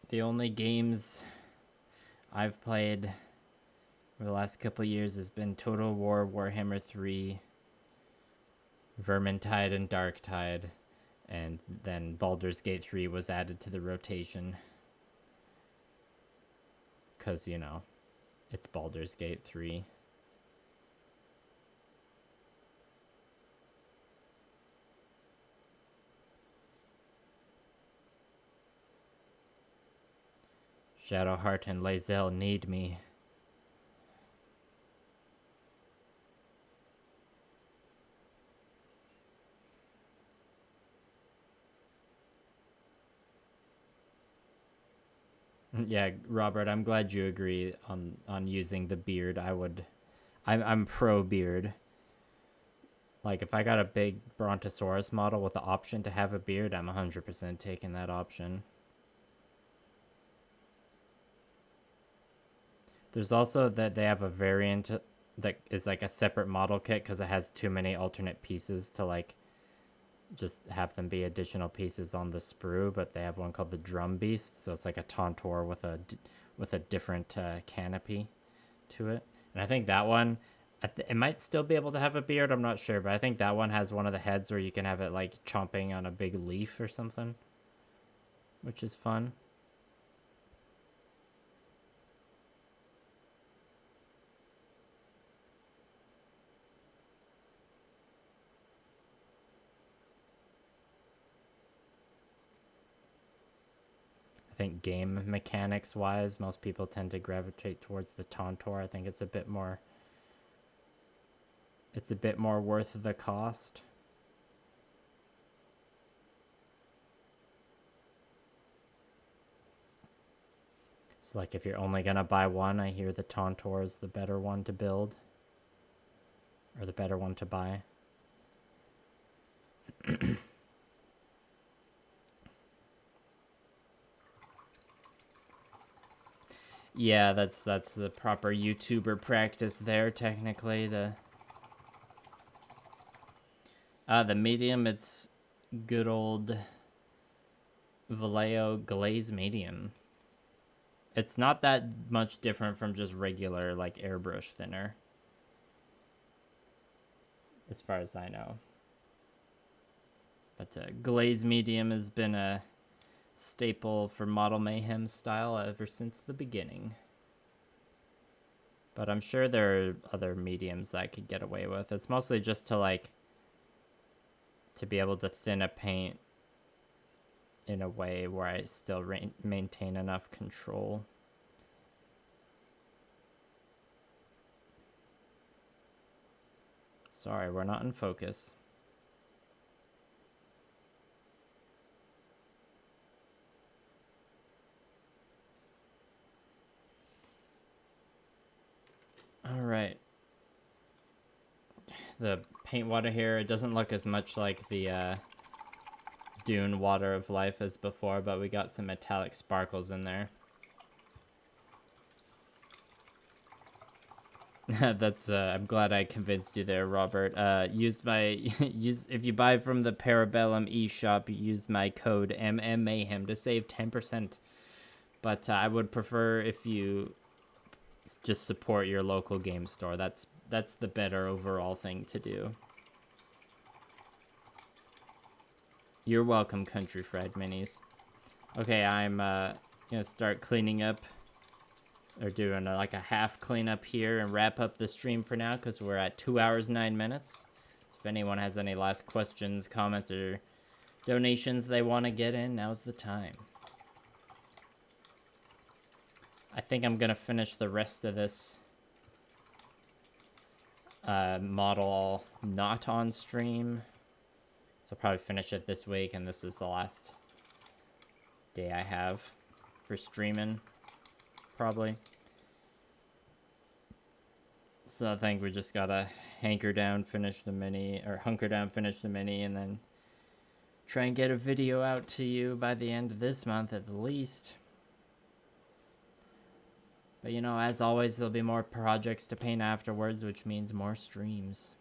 The only games I've played over the last couple of years has been Total War, Warhammer 3, Vermintide, and Darktide. And then Baldur's Gate 3 was added to the rotation. Because, you know, it's Baldur's Gate 3. Shadowheart and Lae'zel need me. Yeah, Robert, I'm glad you agree on using the beard. I'm pro beard. Like, if I got a big Brontosaurus model with the option to have a beard, I'm 100% taking that option. There's also that they have a variant that is like a separate model kit because it has too many alternate pieces to like just have them be additional pieces on the sprue, but they have one called the Drum Beast, so it's like a Tauntaur with a different canopy to it. And I think that one, it might still be able to have a beard, I'm not sure, but I think that one has one of the heads where you can have it like chomping on a big leaf or something, which is fun. I think game mechanics wise, most people tend to gravitate towards the Tauntaur. I think it's a bit more worth the cost. It's like if you're only gonna buy one, I hear the Tontor is the better one to build. Or the better one to buy. Yeah, that's the proper YouTuber practice there, technically. The medium, it's good old Vallejo glaze medium. It's not that much different from just regular, like, airbrush thinner, as far as I know. But glaze medium has been a staple for Model Mayhem style ever since the beginning. But I'm sure there are other mediums that I could get away with. It's mostly just to, like, to be able to thin a paint in a way where I still maintain enough control. Sorry, we're not in focus. All right. The paint water here, it doesn't look as much like the Dune Water of Life as before, but we got some metallic sparkles in there. That's I'm glad I convinced you there, Robert. If you buy from the Parabellum eShop, use my code MMMayhem to save 10%. But I would prefer if you just support your local game store. That's the better overall thing to do. You're welcome, Country Fried Minis. Okay, I'm gonna start cleaning up, or doing like a half cleanup here and wrap up the stream for now, because we're at 2 hours 9 minutes. So if anyone has any last questions, comments, or donations they want to get in, now's the time. I think I'm gonna finish the rest of this model not on stream. So I'll probably finish it this week, and this is the last day I have for streaming, probably. So I think we just gotta hunker down, finish the mini, and then try and get a video out to you by the end of this month at the least. But you know, as always, there'll be more projects to paint afterwards, which means more streams.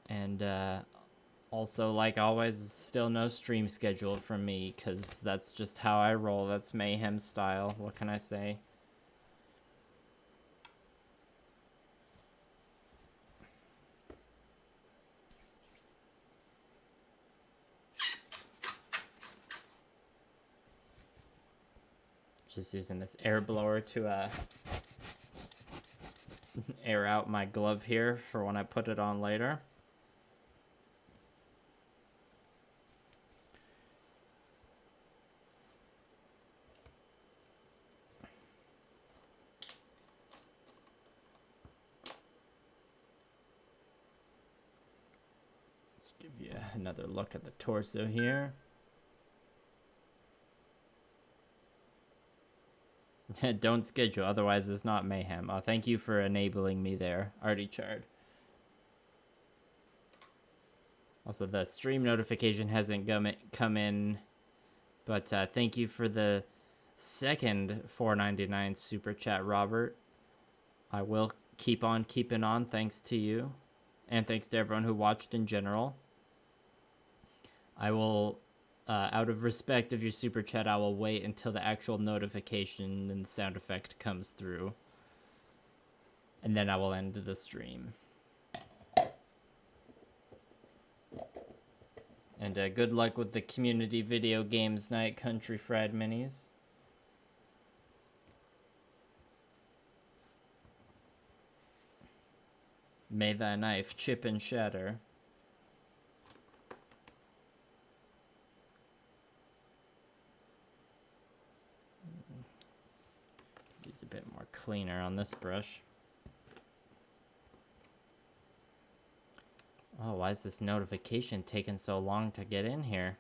And also, like always, still no stream scheduled from me, because that's just how I roll. That's Mayhem style. What can I say? Just using this air blower to air out my glove here for when I put it on later. Let's give you another look at the torso here. Don't schedule, otherwise it's not Mayhem. Oh, thank you for enabling me there, Artie Chard. Also, the stream notification hasn't come in, but thank you for the second $4.99 super chat, Robert. I will keep on keeping on, thanks to you, and thanks to everyone who watched in general. I will... out of respect of your super chat, I will wait until the actual notification and the sound effect comes through. And then I will end the stream. And good luck with the community video games night, Country Fried Minis. May thy knife chip and shatter. Use a bit more cleaner on this brush. Oh, why is this notification taking so long to get in here?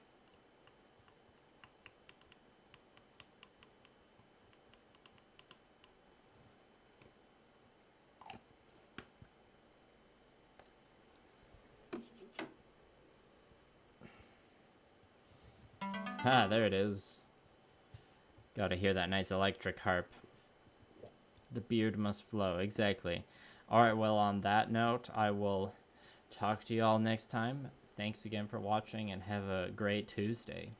Ah, there it is. Gotta hear that nice electric harp. The beard must flow, exactly. Alright, well, on that note, I will talk to you all next time. Thanks again for watching, and have a great Tuesday.